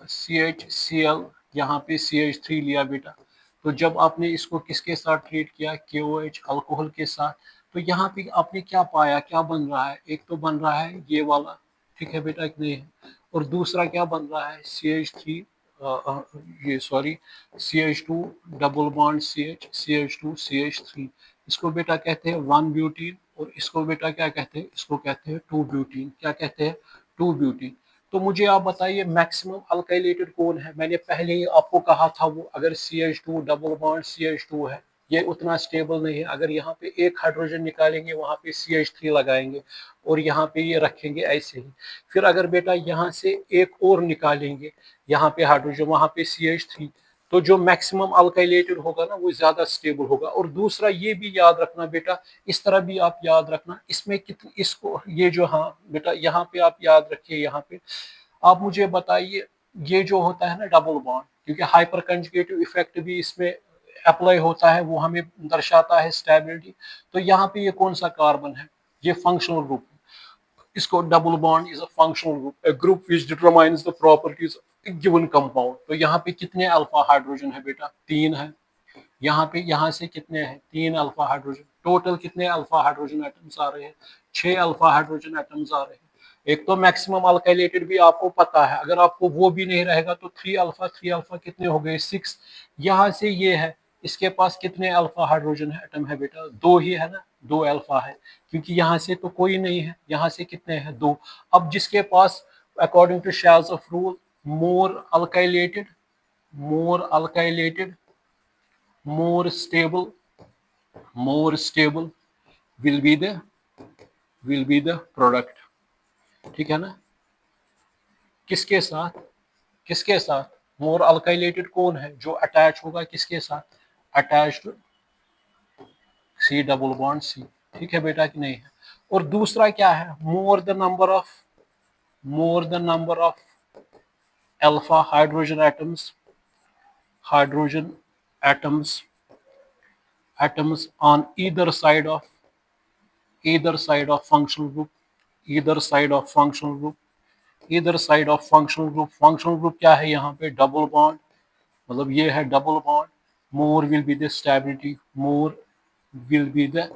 [SPEAKER 1] CHCl, यहाँ पे CH3 लिया बेटा, तो जब आपने इसको किसके साथ ट्रीट किया, KOH अल्कोहल के साथ, तो यहाँ पे आपने क्या पाया, क्या बन रहा है, एक तो बन रहा है ये वाला, ठीक है बेटा कि नहीं है, और दूसरा क्या बन रहा है CH3, ये sorry CH2 double bond CH, CH2 CH3, इसको बेटा कहते हैं वन ब्यूटीन, और इसको बेटा क्या कहते हैं, इसको कहते हैं टू ब्यूटीन। क्या कहते हैं, टू ब्यूटीन। तो मुझे आप बताइए मैक्सिमम अल्काइलेटेड कौन है। मैंने पहले ही आपको कहा था वो, अगर CH2 डबल बॉन्ड CH2 है, ये उतना स्टेबल नहीं है। अगर यहाँ पे एक हाइड्रोजन निकालेंगे वहां पे CH3 लगाएंगे और यहाँ पे ये रखेंगे ऐसे ही, फिर अगर बेटा यहाँ से एक और निकालेंगे, यहाँ पे हाइड्रोजन वहां पे CH3, तो जो मैक्सिमम अल्काइलेटेड होगा ना वो ज्यादा स्टेबल होगा। और दूसरा ये भी याद रखना बेटा, इस तरह भी आप याद रखना, इसमें कितनी इसको ये जो, हाँ बेटा यहाँ पे आप याद रखिए, यहाँ पे आप मुझे बताइए, ये जो होता है ना डबल बॉन्ड, क्योंकि हाइपर कंजुगेटिव इफेक्ट भी इसमें अप्लाई होता है, वो हमें दर्शाता है स्टेबिलिटी। तो यहाँ पे ये कौन सा कार्बन है, ये फंक्शनल ग्रुप, इसको double bond is a functional group, a group which determines the properties of a given compound. तो यहाँ पे कितने अल्फा हाइड्रोजन है बेटा, तीन है। यहाँ पे यहाँ से कितने हैं, तीन अल्फा हाइड्रोजन। टोटल कितने अल्फा हाइड्रोजन एटम्स आ रहे हैं, 6 अल्फा हाइड्रोजन एटम्स आ रहे हैं। एक तो मैक्सिमम अल्काइलेटेड भी आपको पता है, अगर आपको वो भी नहीं रहेगा तो 3 अल्फा कितने हो गए, 6। यहाँ से ये है, इसके पास कितने अल्फा हाइड्रोजन एटम है बेटा, दो ही है ना, दो अल्फा है, क्योंकि यहाँ से तो कोई नहीं है, यहाँ से कितने हैं, दो। अब जिसके पास according to Saytzeff rule more alkylated, more alkylated, more stable, more stable will be the product, ठीक है ना। किसके साथ, किसके साथ, मोर अल्काइलेटेड कौन है जो अटैच होगा किसके साथ, attached C double bond C, ठीक है बेटा कि नहीं है। और दूसरा क्या है, more the number of alpha hydrogen atoms, hydrogen atoms, atoms on either side of functional group, either side of functional group, either side of functional group। functional group क्या है यहाँ पे, डबल बॉन्ड, मतलब ये है double bond. more will be the stability, more will be the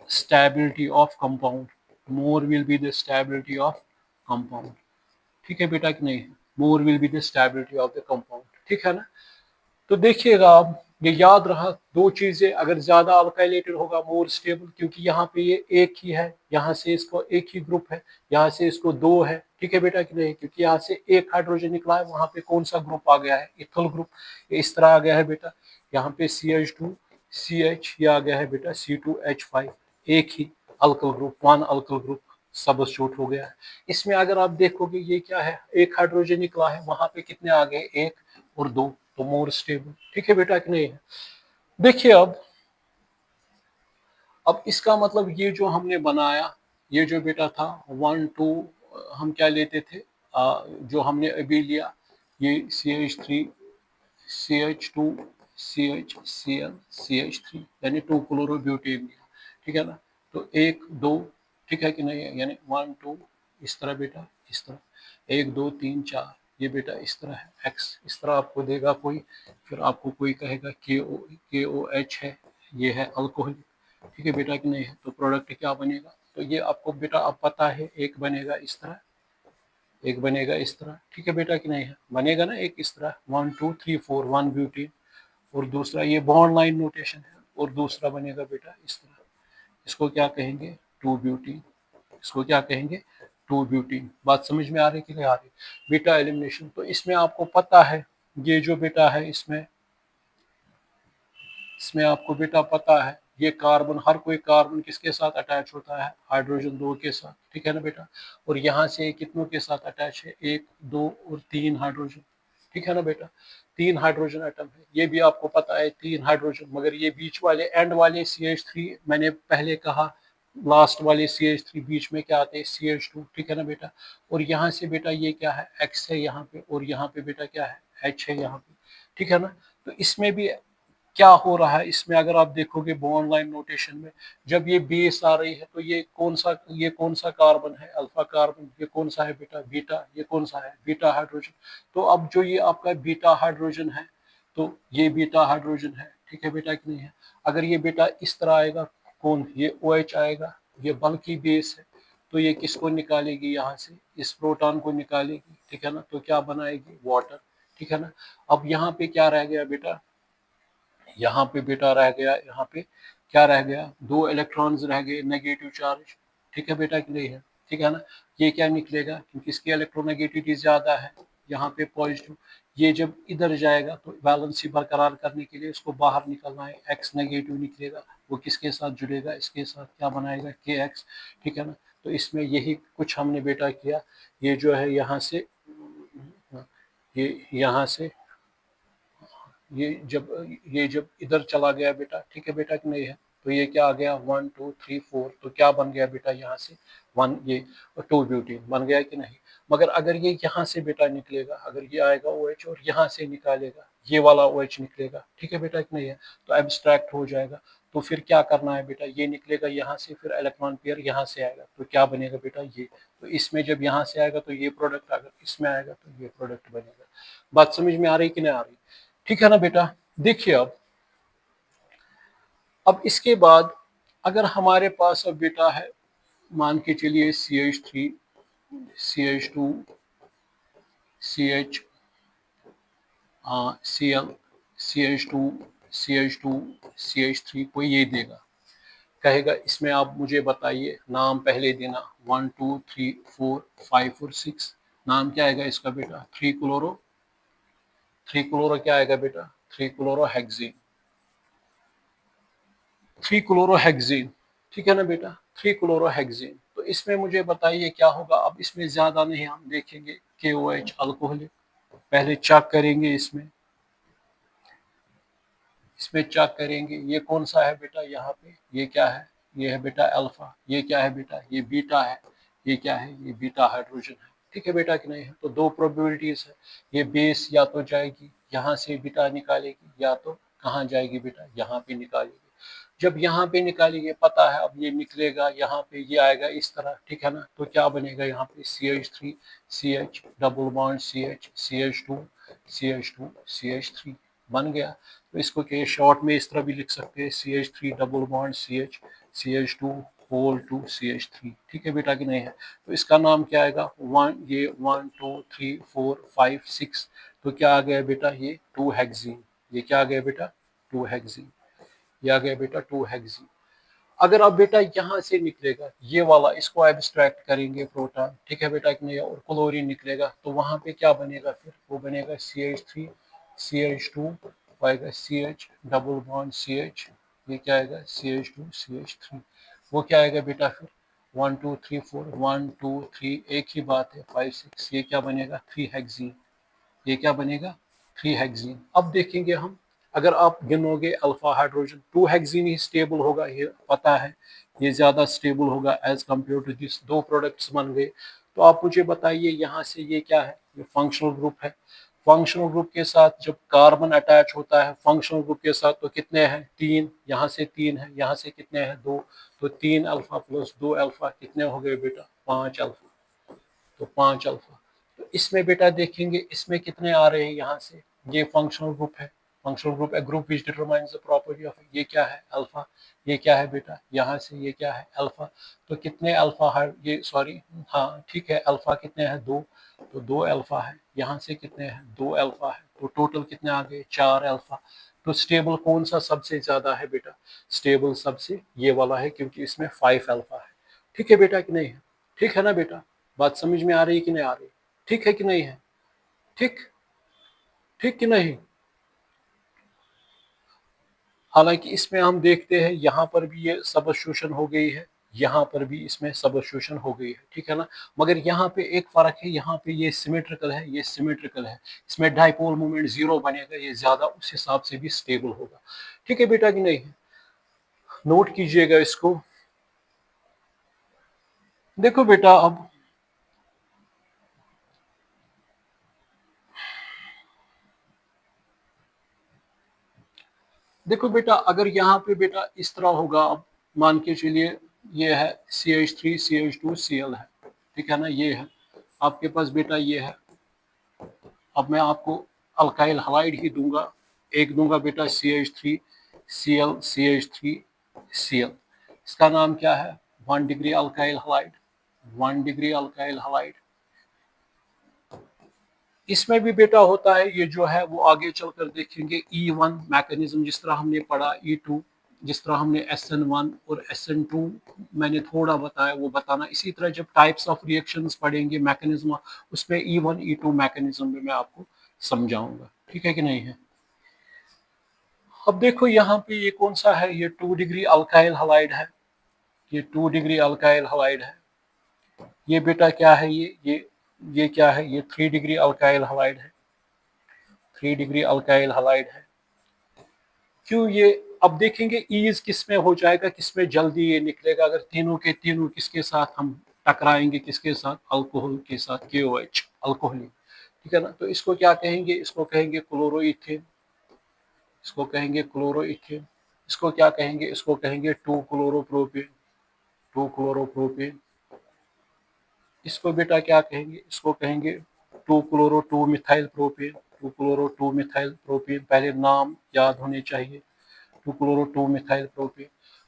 [SPEAKER 1] stability of compound, more will be the stability of compound, ठीक है बेटा कि नहीं, more will be the stability of the compound। ठीक है ना। तो देखिएगा आप, ये याद रहा दो चीजें, अगर ज्यादा अल्काइलेटेड होगा मोर स्टेबल, क्योंकि यहाँ पे ये एक ही है, यहाँ से इसको एक ही ग्रुप है, यहाँ से इसको दो है, ठीक है बेटा कि नहीं, क्योंकि यहाँ से एक हाइड्रोजन निकला है, वहां पे कौन सा ग्रुप आ गया है, इथल ग्रुप, इस तरह आ गया है बेटा। यहाँ पे CH2CH, ये आ गया है बेटा C2H5, एक ही alkali group, one alkali group substitute हो गया है। इसमें अगर आप देखोगे ये क्या है, एक हाइड्रोजन निकला है, वहां पे कितने आ गए, एक और दो, तो मोर स्टेबल, ठीक है बेटा कि नहीं है। देखिए अब इसका मतलब ये जो हमने बनाया, ये जो बेटा था 1 2, हम क्या लेते थे, जो हमने अभी लिया, ये CH3 CH2 CHCl CH3, यानी 2 क्लोरोब्यूटेन लिया, ठीक है ना। तो एक दो, ठीक है कि नहीं है, यानी 1 2, इस तरह बेटा, इस तरह 1 2 3 4, ये बेटा इस तरह है, एक्स इस तरह आपको देगा कोई, फिर आपको कोई कहेगा KOH है, ये है अल्कोहल, ठीक है बेटा कि नहीं है। तो प्रोडक्ट क्या बनेगा, तो ये आपको बेटा अब पता है, एक बनेगा इस तरह, एक बनेगा इस तरह, ठीक है बेटा कि नहीं है, बनेगा ना एक इस तरह, 1 2 3 4 1 ब्यूटीन, और दूसरा ये बॉन्ड लाइन नोटेशन है, और दूसरा बनेगा बेटा इस तरह, इसको क्या कहेंगे, 2 ब्यूटीन, इसको क्या कहेंगे, 2 ब्यूटीन। बात समझ में आ रही कि नहीं आ रही। बेटा एलिमिनेशन, तो इसमें आपको पता है, ये जो बेटा है इसमें इसमें आपको बेटा पता है, ये कार्बन, हर कोई कार्बन किसके साथ अटैच होता है, हाइड्रोजन दो के साथ, ठीक है ना बेटा। और यहाँ से कितनों के साथ अटैच है, 1 2 और 3 हाइड्रोजन, ठीक है ना बेटा, 3 हाइड्रोजन एटम है, ये भी आपको पता है 3 हाइड्रोजन, मगर ये बीच वाले एंड वाले CH3, मैंने पहले कहा लास्ट वाले CH3 बीच में क्या आते हैं, CH2, ठीक है ना बेटा। और यहाँ से बेटा ये क्या है, X है यहाँ पे, और यहाँ पे बेटा क्या है, H है यहाँ पे, ठीक है ना। तो इसमें भी क्या हो रहा है, इसमें अगर आप देखोगे बॉन्ड लाइन नोटेशन में, जब ये बेस आ रही है, तो ये कौन सा कार्बन है, अल्फा कार्बन, ये कौन सा है बेटा, बीटा, ये कौन सा है, बीटा हाइड्रोजन। तो अब जो ये आपका बीटा हाइड्रोजन है, तो ये बीटा हाइड्रोजन है, ठीक है बेटा कि नहीं है। अगर ये बेटा इस तरह आएगा, कौन, ये OH आएगा, ये बल्कि बेस है, तो ये किसको निकालेगी, यहाँ से इस प्रोटॉन को निकालेगी, ठीक है ना, तो क्या बनाएगी, वाटर, ठीक है ना। अब यहाँ पे क्या रह गया बेटा, यहाँ पे बेटा रह गया, यहाँ पे क्या रह गया, 2 इलेक्ट्रॉन्स रह गए नेगेटिव चार्ज, ठीक है बेटा कि नहीं है, ठीक है ना। ये क्या निकलेगा, क्योंकि इसकी इलेक्ट्रोनेगेटिविटी ज्यादा है, यहाँ पे पॉजिटिव, ये जब इधर जाएगा तो वैलेंसी बरकरार करने के लिए इसको बाहर निकलना है, एक्स नेगेटिव निकलेगा, वो किसके साथ जुड़ेगा, इसके साथ, क्या बनाएगा, KX, ठीक है ना। तो इसमें यही कुछ हमने बेटा किया, ये जो है यहाँ से, ये यहाँ से, ये जब इधर चला गया बेटा, ठीक है बेटा कि नहीं है, तो ये क्या आ गया, 1 2 3 4, तो क्या बन गया बेटा यहाँ से, वन, ये 2 ब्यूटीन बन गया कि नहीं। मगर अगर ये यहाँ से बेटा निकलेगा, अगर ये आएगा OH और यहाँ से निकालेगा, ये वाला OH निकलेगा, ठीक है बेटा कि नहीं है, तो एब्स्ट्रैक्ट हो जाएगा। तो फिर क्या करना है बेटा, ये निकलेगा यहाँ से, फिर इलेक्ट्रॉन पेयर यहाँ से आएगा, तो क्या बनेगा बेटा, ये, तो इसमें जब यहाँ से आएगा तो ये प्रोडक्ट, अगर इसमें आएगा तो ये प्रोडक्ट बनेगा। बात समझ में आ रही कि नहीं आ रही, ठीक है ना बेटा। देखिए अब इसके बाद अगर हमारे पास अब बेटा है, मान के चलिए CH3 CH2 CH Cl CH2 CH2 CH3, कोई ये देगा, कहेगा इसमें आप मुझे बताइए, नाम पहले देना, 1 2 3 4 5 और 6, नाम क्या आएगा इसका बेटा, 3 क्लोरो क्या आएगा बेटा, 3 क्लोरोहेक्सीन, 3 क्लोरोहेक्सीन, ठीक है ना बेटा, 3 क्लोरोहेक्सीन। तो इसमें मुझे बताइए क्या होगा, अब इसमें ज्यादा नहीं हम देखेंगे, KOH अल्कोहलिक, पहले चेक करेंगे, इसमें चेक करेंगे, ये कौन सा है बेटा, यहाँ पे ये क्या है, ये है बेटा अल्फा, ये क्या है बेटा, ये बीटा है, ये क्या है, ये बीटा हाइड्रोजन है, ठीक है बेटा कि नहीं है। तो दो प्रोबेबिलिटीज है, ये बेस या तो जाएगी यहाँ से बीटा निकालेगी, या तो कहाँ जाएगी बेटा, यहाँ पे निकालेगी। जब यहाँ पे निकालेंगे, पता है अब ये निकलेगा यहाँ पे, ये आएगा इस तरह, ठीक है ना। तो क्या बनेगा यहाँ पे, CH3 CH double bond CH CH2 CH2 CH3 बन गया। तो इसको क्या शॉर्ट में इस तरह भी लिख सकते हैं, CH3 double bond CH CH2 whole to CH3, ठीक है बेटा कि नहीं है। तो इसका नाम क्या आएगा, 1 ये 1 2 3 4 5 6 तो क्या आ गया बेटा, ये 2 हेक्सीन। ये क्या आ गया बेटा, 2 हेक्सीन। ये आ गया बेटा 2 हेक्सीन। अगर अब बेटा यहाँ से निकलेगा ये वाला, इसको एब्स्ट्रैक्ट करेंगे प्रोटॉन, ठीक है बेटा कि नहीं, और क्लोरीन निकलेगा, तो वहां पे क्या बनेगा फिर, वो बनेगा CH3 CH2, आएगा CH डबल बॉन्ड CH, ये क्या आएगा CH2 CH3, वो क्या आएगा बेटा फिर 1 2 3 4 1 2 3, एक ही बात है 5 6, ये क्या बनेगा 3 हेक्सीन। ये क्या बनेगा 3 हेक्सीन। अब देखेंगे हम, अगर आप गिनोगे अल्फा हाइड्रोजन 2 हेक्सीन ही स्टेबल होगा, ये पता है, ये ज्यादा स्टेबल होगा एज कम्पेयर टू दिस, दो प्रोडक्ट्स बन गए। तो आप मुझे बताइए यहाँ से ये क्या है, ये फंक्शनल ग्रुप है। फंक्शनल ग्रुप के साथ जब कार्बन अटैच होता है फंक्शनल ग्रुप के साथ, तो कितने हैं 3, यहाँ से 3 है, यहाँ से कितने हैं 2, तो 3 अल्फा प्लस 2 अल्फा कितने हो गए बेटा 5 अल्फा, तो 5 अल्फा। तो इसमें बेटा देखेंगे इसमें कितने आ रहे हैं यहाँ से, ये फंक्शनल ग्रुप है, फंक्शनल ग्रुप है, group which determines the property of, ये क्या है अल्फा, ये क्या है बेटा यहाँ से ये क्या है अल्फा। तो कितने अल्फा है ये, सॉरी हाँ ठीक है, अल्फा कितने हैं 2, तो 2 अल्फा है, यहाँ से कितने हैं 2 अल्फा है, तो टोटल कितने आ गए 4 अल्फा। तो स्टेबल कौन सा सबसे ज्यादा है बेटा, स्टेबल सबसे ये वाला है, क्योंकि इसमें 5 अल्फा है। ठीक है बेटा कि नहीं है, ठीक है ना बेटा, बात समझ में आ रही है कि नहीं आ रही, ठीक है कि नहीं है, ठीक, ठीक कि नहीं। हालांकि इसमें हम देखते हैं यहाँ पर भी ये सबस्टिट्यूशन हो गई है, यहाँ पर भी इसमें सबस्टिट्यूशन हो गई है, ठीक है ना, मगर यहाँ पे एक फर्क है, यहाँ पे ये सिमेट्रिकल है, ये सिमेट्रिकल है, इसमें डाइपोल मोमेंट 0 बनेगा, ये ज्यादा उस हिसाब से भी स्टेबल होगा। ठीक है बेटा कि नहीं है, नोट कीजिएगा इसको। देखो बेटा अब देखो बेटा, अगर यहाँ पे बेटा इस तरह होगा, अब मान के चलिए ये है CH3 CH2 Cl है, ठीक है ना, ये है आपके पास बेटा, ये है। अब मैं आपको अल्काइल हलाइड ही दूंगा, एक दूंगा बेटा CH3 Cl CH3 Cl, इसका नाम क्या है 1 degree alkyl halide, 1 degree alkyl halide. इसमें भी बेटा होता है ये जो है, वो आगे चलकर देखेंगे E1 मैकेनिज्म, जिस तरह हमने पढ़ा E2, जिस तरह हमने SN1 और SN2 मैंने थोड़ा बताया, वो बताना। इसी तरह जब टाइप्स ऑफ रिएक्शंस पढ़ेंगे मैकेनिज्म, उसमें E1 E2 मैकेनिज्म में मैं आपको समझाऊंगा, ठीक है कि नहीं है। अब देखो यहाँ पे ये कौन सा है, ये 2 डिग्री अल्काइल हलाइड है, ये 2 डिग्री अल्काइल हलाइड है। ये बेटा क्या है, ये क्या है, ये 3 डिग्री अल्काइल हलाइड है, 3 डिग्री अल्काइल हलाइड है। क्यों ये, अब देखेंगे ईज किस में हो जाएगा, किस में जल्दी ये निकलेगा, अगर तीनों के तीनों किसके साथ हम टकराएंगे, किसके साथ, अल्कोहल के साथ, KOH अल्कोहली, ठीक है ना। तो इसको क्या कहेंगे, इसको कहेंगे क्लोरोइथेन, इसको कहेंगे क्लोरोइथेन। इसको क्या कहेंगे, इसको कहेंगे 2 क्लोरोप्रोपेन, 2 क्लोरोप्रोपेन। इसको बेटा क्या कहेंगे, इसको कहेंगे 2 chloro 2 methyl propane, 2 chloro 2 methyl propane, पहले नाम याद होने चाहिए, 2 क्लोरो 2 मिथाइल प्रोपेन।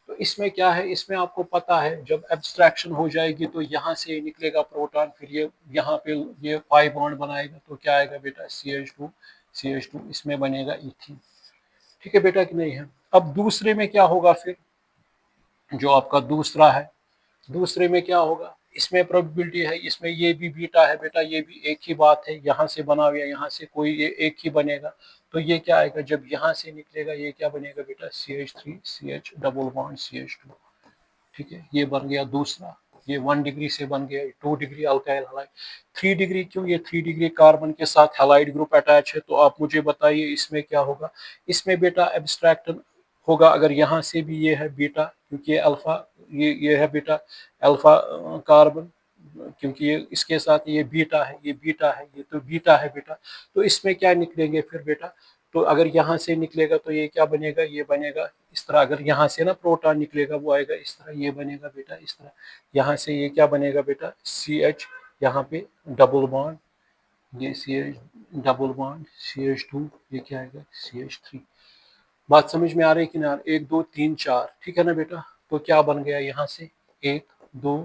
[SPEAKER 1] तो इसमें क्या है, इसमें आपको पता है जब एब्स्ट्रैक्शन हो जाएगी तो यहाँ से निकलेगा प्रोटॉन, फिर ये यहाँ पे ये 5 बॉन्ड बनाएगा, तो क्या आएगा बेटा CH2 CH2, इसमें बनेगा इथीन, ठीक है बेटा कि नहीं है। अब दूसरे में क्या होगा फिर, जो आपका दूसरा है, दूसरे में क्या होगा, इसमें प्रोबेबिलिटी है, इसमें ये भी बीटा है बेटा, ये भी एक ही बात है, यहाँ से बना हुआ, यहाँ से कोई ये एक ही बनेगा। तो ये क्या आएगा, जब यहाँ से निकलेगा ये क्या बनेगा बेटा CH3 CH double bond CH2, ठीक है, ये बन गया दूसरा। ये 1 डिग्री से बन गया 2 डिग्री अल्काइल हलाइड। 3 डिग्री क्यों, ये 3 डिग्री कार्बन के साथ हैलाइड ग्रुप अटैच है, तो आप मुझे बताइए इसमें क्या होगा। इसमें बेटा एब्स्ट्रैक्ट होगा, अगर यहाँ से भी ये है बीटा, क्योंकि ये अल्फा, ये है बेटा अल्फा कार्बन, क्योंकि ये इसके साथ ये बीटा है, ये बीटा है, ये तो बीटा है बेटा। तो इसमें क्या निकलेंगे फिर बेटा, तो अगर यहाँ से निकलेगा तो ये क्या बनेगा, ये बनेगा इस तरह, अगर यहाँ से ना प्रोटॉन निकलेगा वो आएगा इस तरह, ये बनेगा बेटा इस तरह। यहाँ से ये क्या बनेगा बेटा CH, यहाँ पे डबल बॉन्ड, ये CH डबल बॉन्ड CH2, ये क्या आएगा CH3। बात समझ में आ रही है कि ना, 1 2 3 4, ठीक है ना बेटा। तो क्या बन गया यहाँ से 1 2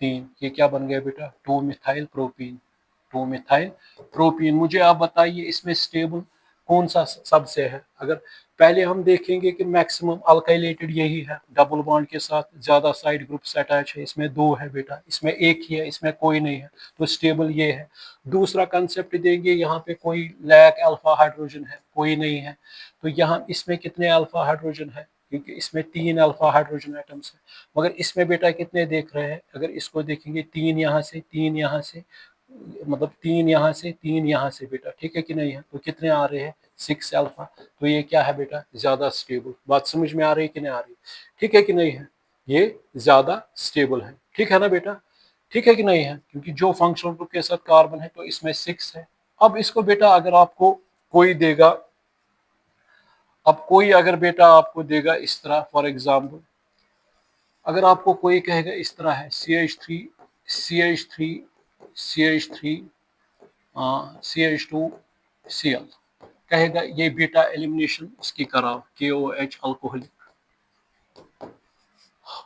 [SPEAKER 1] 3, ये क्या बन गया बेटा 2 मिथाइल प्रोपीन, 2 मिथाइल प्रोपीन। मुझे आप बताइए इसमें स्टेबल कौन सा सबसे है? अगर पहले हम देखेंगे कि मैक्सिमम अल्काइलेटेड यही है, डबल बॉन्ड के साथ ज्यादा साइड ग्रुप्स अटैच है, इसमें 2 है बेटा, इसमें एक ही है, इसमें कोई नहीं है, तो स्टेबल ये है। दूसरा कंसेप्ट देंगे, यहाँ पे कोई लैक अल्फा हाइड्रोजन है, कोई नहीं है, तो यहाँ इसमें कितने अल्फा हाइड्रोजन है? क्योंकि इसमें 3 अल्फा हाइड्रोजन एटम्स है, मगर इसमें बेटा कितने देख रहे हैं? अगर इसको देखेंगे 3 यहाँ से, 3 यहाँ से, मतलब 3 यहाँ से, 3 यहाँ से बेटा, ठीक है कि नहीं है? तो कितने आ रहे हैं? 6 अल्फा। तो ये क्या है बेटा? ज्यादा स्टेबल। बात समझ में आ रही है कि नहीं आ रही? ठीक है कि नहीं है? ये ज्यादा स्टेबल है, ठीक है ना बेटा? ठीक है कि नहीं है? क्योंकि जो फंक्शनल ग्रुप के साथ कार्बन है तो इसमें 6 है। अब इसको बेटा अगर आपको कोई देगा, अब कोई अगर बेटा आपको देगा इस तरह, फॉर एग्जाम्पल अगर आपको कोई कहेगा इस तरह है CH3 CH3 CH3 CH2 Cl, कहेगा ये बीटा एलिमिनेशन इसकी कराओ, KOH अल्कोहलिक।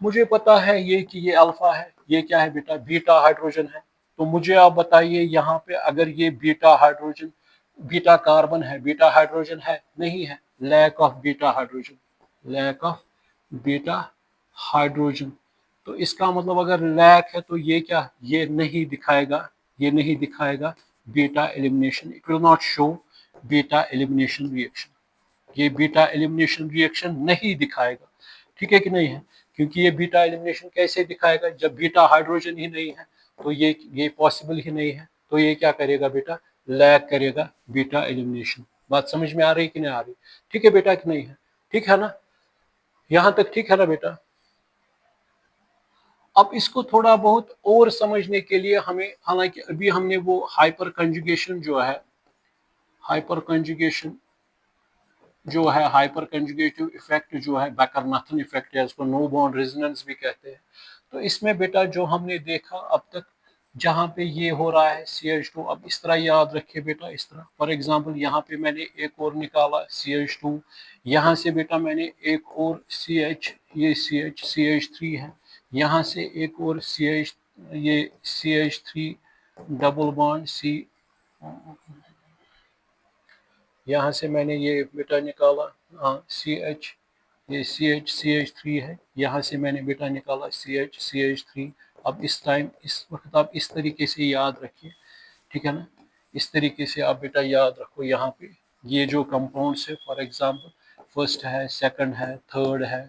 [SPEAKER 1] मुझे पता है ये कि ये अल्फा है, ये क्या है बेटा? बीटा हाइड्रोजन है। तो मुझे आप बताइए यहाँ पे अगर ये बीटा हाइड्रोजन, बीटा कार्बन है, बीटा हाइड्रोजन है? नहीं है, lack of beta hydrogen, lack of beta hydrogen. तो इसका मतलब अगर लैक है तो ये क्या, ये नहीं दिखाएगा, ये नहीं दिखाएगा beta elimination, it will not show beta elimination reaction, ये बीटा एलिमिनेशन रिएक्शन नहीं दिखाएगा, ठीक है कि नहीं है? क्योंकि ये बीटा एलिमिनेशन कैसे दिखाएगा जब बीटा हाइड्रोजन ही नहीं है, तो ये पॉसिबल ही नहीं है, तो ये क्या करेगा बेटा? लैग करेगा बीटा एलिमिनेशन। बात समझ में आ रही कि नहीं आ रही? ठीक है बेटा कि नहीं है? ठीक है ना, यहां तक ठीक है ना बेटा? अब इसको थोड़ा बहुत और समझने के लिए हमें, हालांकि अभी हमने वो हाइपर कंजुगेशन जो है, हाइपर कंजुगेशन जो है, हाइपर कंजुगेटिव इफेक्ट जो है, बैकर-नाथन इफेक्ट है, इसको नो बॉन्ड रेजोनेंस भी कहते हैं। तो इसमें बेटा जो हमने देखा अब तक, जहाँ पे ये हो रहा है CH2, अब इस तरह याद रखिए बेटा, इस तरह फॉर एग्जांपल यहाँ पे मैंने एक और निकाला CH2, यहाँ से बेटा मैंने एक और CH, ये CH3 है, यहाँ से एक और CH, ये CH3 डबल बॉन्ड C, यहाँ से मैंने ये बेटा निकाला, हाँ CH, ये CH3 है, यहाँ से मैंने बेटा निकाला CH3। अब इस टाइम, इस वक्त आप इस तरीके से याद रखिए, ठीक है ना? इस तरीके से आप बेटा याद रखो, यहाँ पे ये जो कंपाउंड्स है, फॉर एग्जांपल फर्स्ट है, सेकंड है, थर्ड है,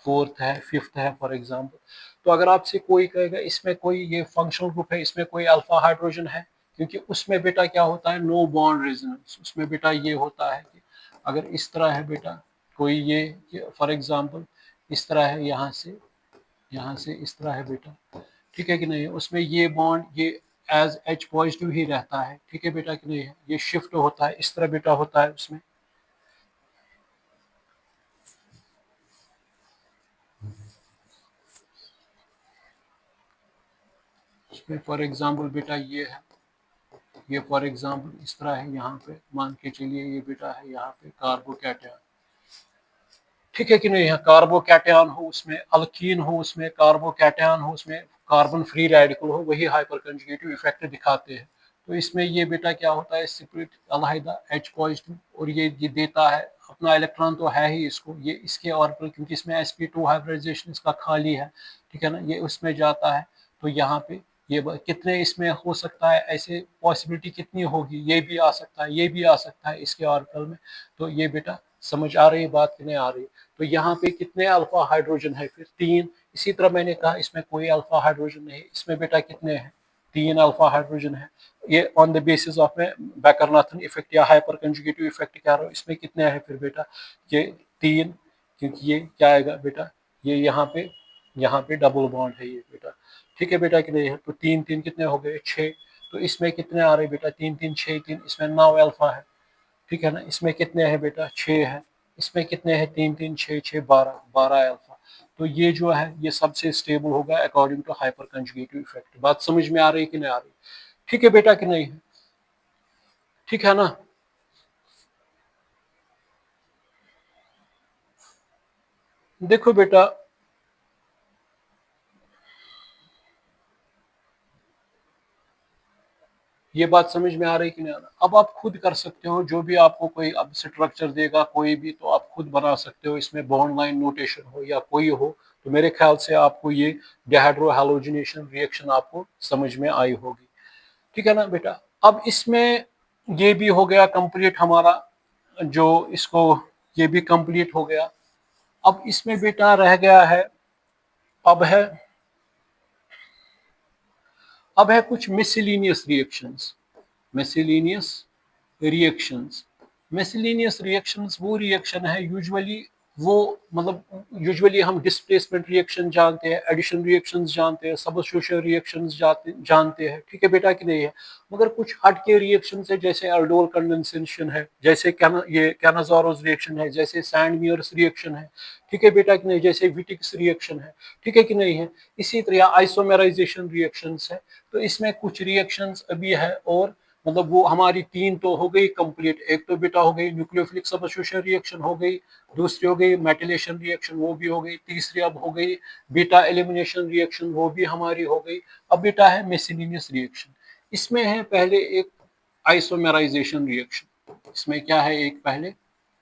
[SPEAKER 1] फोर्थ है, फिफ्थ है, फॉर एग्जांपल। तो अगर आपसे कोई कहेगा इसमें कोई ये फंक्शनल ग्रुप है, इसमें कोई अल्फा हाइड्रोजन है, क्योंकि उसमें बेटा क्या होता है? No bond resonance. उसमें बेटा ये होता है कि अगर इस तरह है बेटा, कोई ये फॉर एग्जांपल इस तरह है, यहाँ से इस तरह है बेटा, ठीक है कि नहीं? उसमें ये बॉन्ड ये एज H पॉजिटिव ही रहता है, ठीक है बेटा कि नहीं है? ये शिफ्ट होता है, इस तरह बेटा होता है उसमें फॉर एग्जांपल बेटा ये है, ये फॉर एग्जांपल इस तरह है, यहाँ पे मान के चलिए ये बेटा है, यहाँ पे कार्बोकैटायन, ठीक है कि नहीं है? कार्बोकैटायन हो उसमें, अल्कीन हो उसमें, कार्बोकैटायन हो उसमें, कार्बन फ्री रेडिकल हो, वही हाइपर कंजुगेटिव इफेक्ट दिखाते हैं। तो इसमें ये बेटा क्या होता है? सेपरेट अलहदा H पॉजिटिव, और ये देता है अपना इलेक्ट्रॉन, तो है ही इसको, ये इसके ऑर्बिटल, क्योंकि इसमें sp2 हाइब्रिडाइजेशन इसका खाली है, ठीक है ना? ये उसमें जाता है, तो यहाँ पे ये कितने इसमें हो सकता है, ऐसे पॉसिबिलिटी कितनी होगी? ये भी आ सकता है, ये भी आ सकता है इसके ऑर्बिटल में। तो ये बेटा समझ आ रही है बात कि नहीं आ रही? तो यहाँ पे कितने अल्फा हाइड्रोजन है? फिर 3। इसी तरह मैंने कहा इसमें कोई अल्फा हाइड्रोजन नहीं, इसमें बेटा कितने हैं? 3 अल्फा हाइड्रोजन है। ये ऑन द बेसिस ऑफ में बैकर-नाथन इफेक्ट या हाइपर कंजुगेटिव इफेक्ट कह रहा हूँ, इसमें कितने हैं फिर बेटा? ये 3, क्योंकि ये क्या आएगा बेटा? ये यहाँ पे डबल बॉन्ड है ये बेटा, ठीक है बेटा कि नहीं है? तो 3 3 कितने हो गए? 6। तो इसमें कितने आ रहे बेटा? 3 3 6 3, इसमें 9 अल्फा है, ठीक है ना? इसमें कितने हैं बेटा? 6 है। इसमें कितने हैं? 3 3 6 6 12, 12 अल्फा। तो ये जो है ये सबसे स्टेबल होगा according to hyper conjugative effect. बात समझ में आ रही है कि नहीं आ रही? ठीक है बेटा कि नहीं है? ठीक है ना? देखो बेटा, ये बात समझ में आ रही कि नहीं आ रहा? अब आप खुद कर सकते हो, जो भी आपको कोई अब स्ट्रक्चर देगा कोई भी, तो आप खुद बना सकते हो, इसमें बॉन्ड लाइन नोटेशन हो या कोई हो, तो मेरे ख्याल से आपको ये डिहाइड्रो हैलोजिनेशन रिएक्शन आपको समझ में आई होगी। ठीक है ना बेटा? अब इसमें ये भी हो गया कंप्लीट हमारा, जो इसको ये भी कंप्लीट हो गया। अब इसमें बेटा रह गया है, अब है अब है कुछ miscellaneous reactions. Miscellaneous reactions miscellaneous reactions वो रिएक्शन है यूजुअली, वो मतलब यूजुअली हम डिस्प्लेसमेंट रिएक्शन जानते हैं, एडिशन रिएक्शंस जानते हैं, सबस्टिट्यूशन रिएक्शंस जानते हैं, ठीक है बेटा कि नहीं है? मगर कुछ हटके रिएक्शंस है, जैसे एल्डोल कंडेंसेशन है, जैसे ये कैनाज़ारोस रिएक्शन है, जैसे सैंड-मीयर्स रिएक्शन है, ठीक है बेटा कि नहीं, जैसे विटिक्स रिएक्शन है, ठीक है कि नहीं है? इसी तरह आइसोमेराइजेशन रिएक्शंस है। तो इसमें कुछ रिएक्शंस अभी है, और मतलब वो हमारी तीन तो हो गई कंप्लीट। एक तो बेटा हो गई न्यूक्लियोफिलिक सबस्टिट्यूशन रिएक्शन हो गई, दूसरी हो गई मेटिलेशन रिएक्शन, वो भी हो गई, तीसरी अब हो गई बीटा एलिमिनेशन रिएक्शन, वो भी हमारी हो गई। अब बेटा है मिसलिनियस रिएक्शन। इसमें है पहले एक आइसोमेराइजेशन रिएक्शन। इसमें क्या है, एक पहले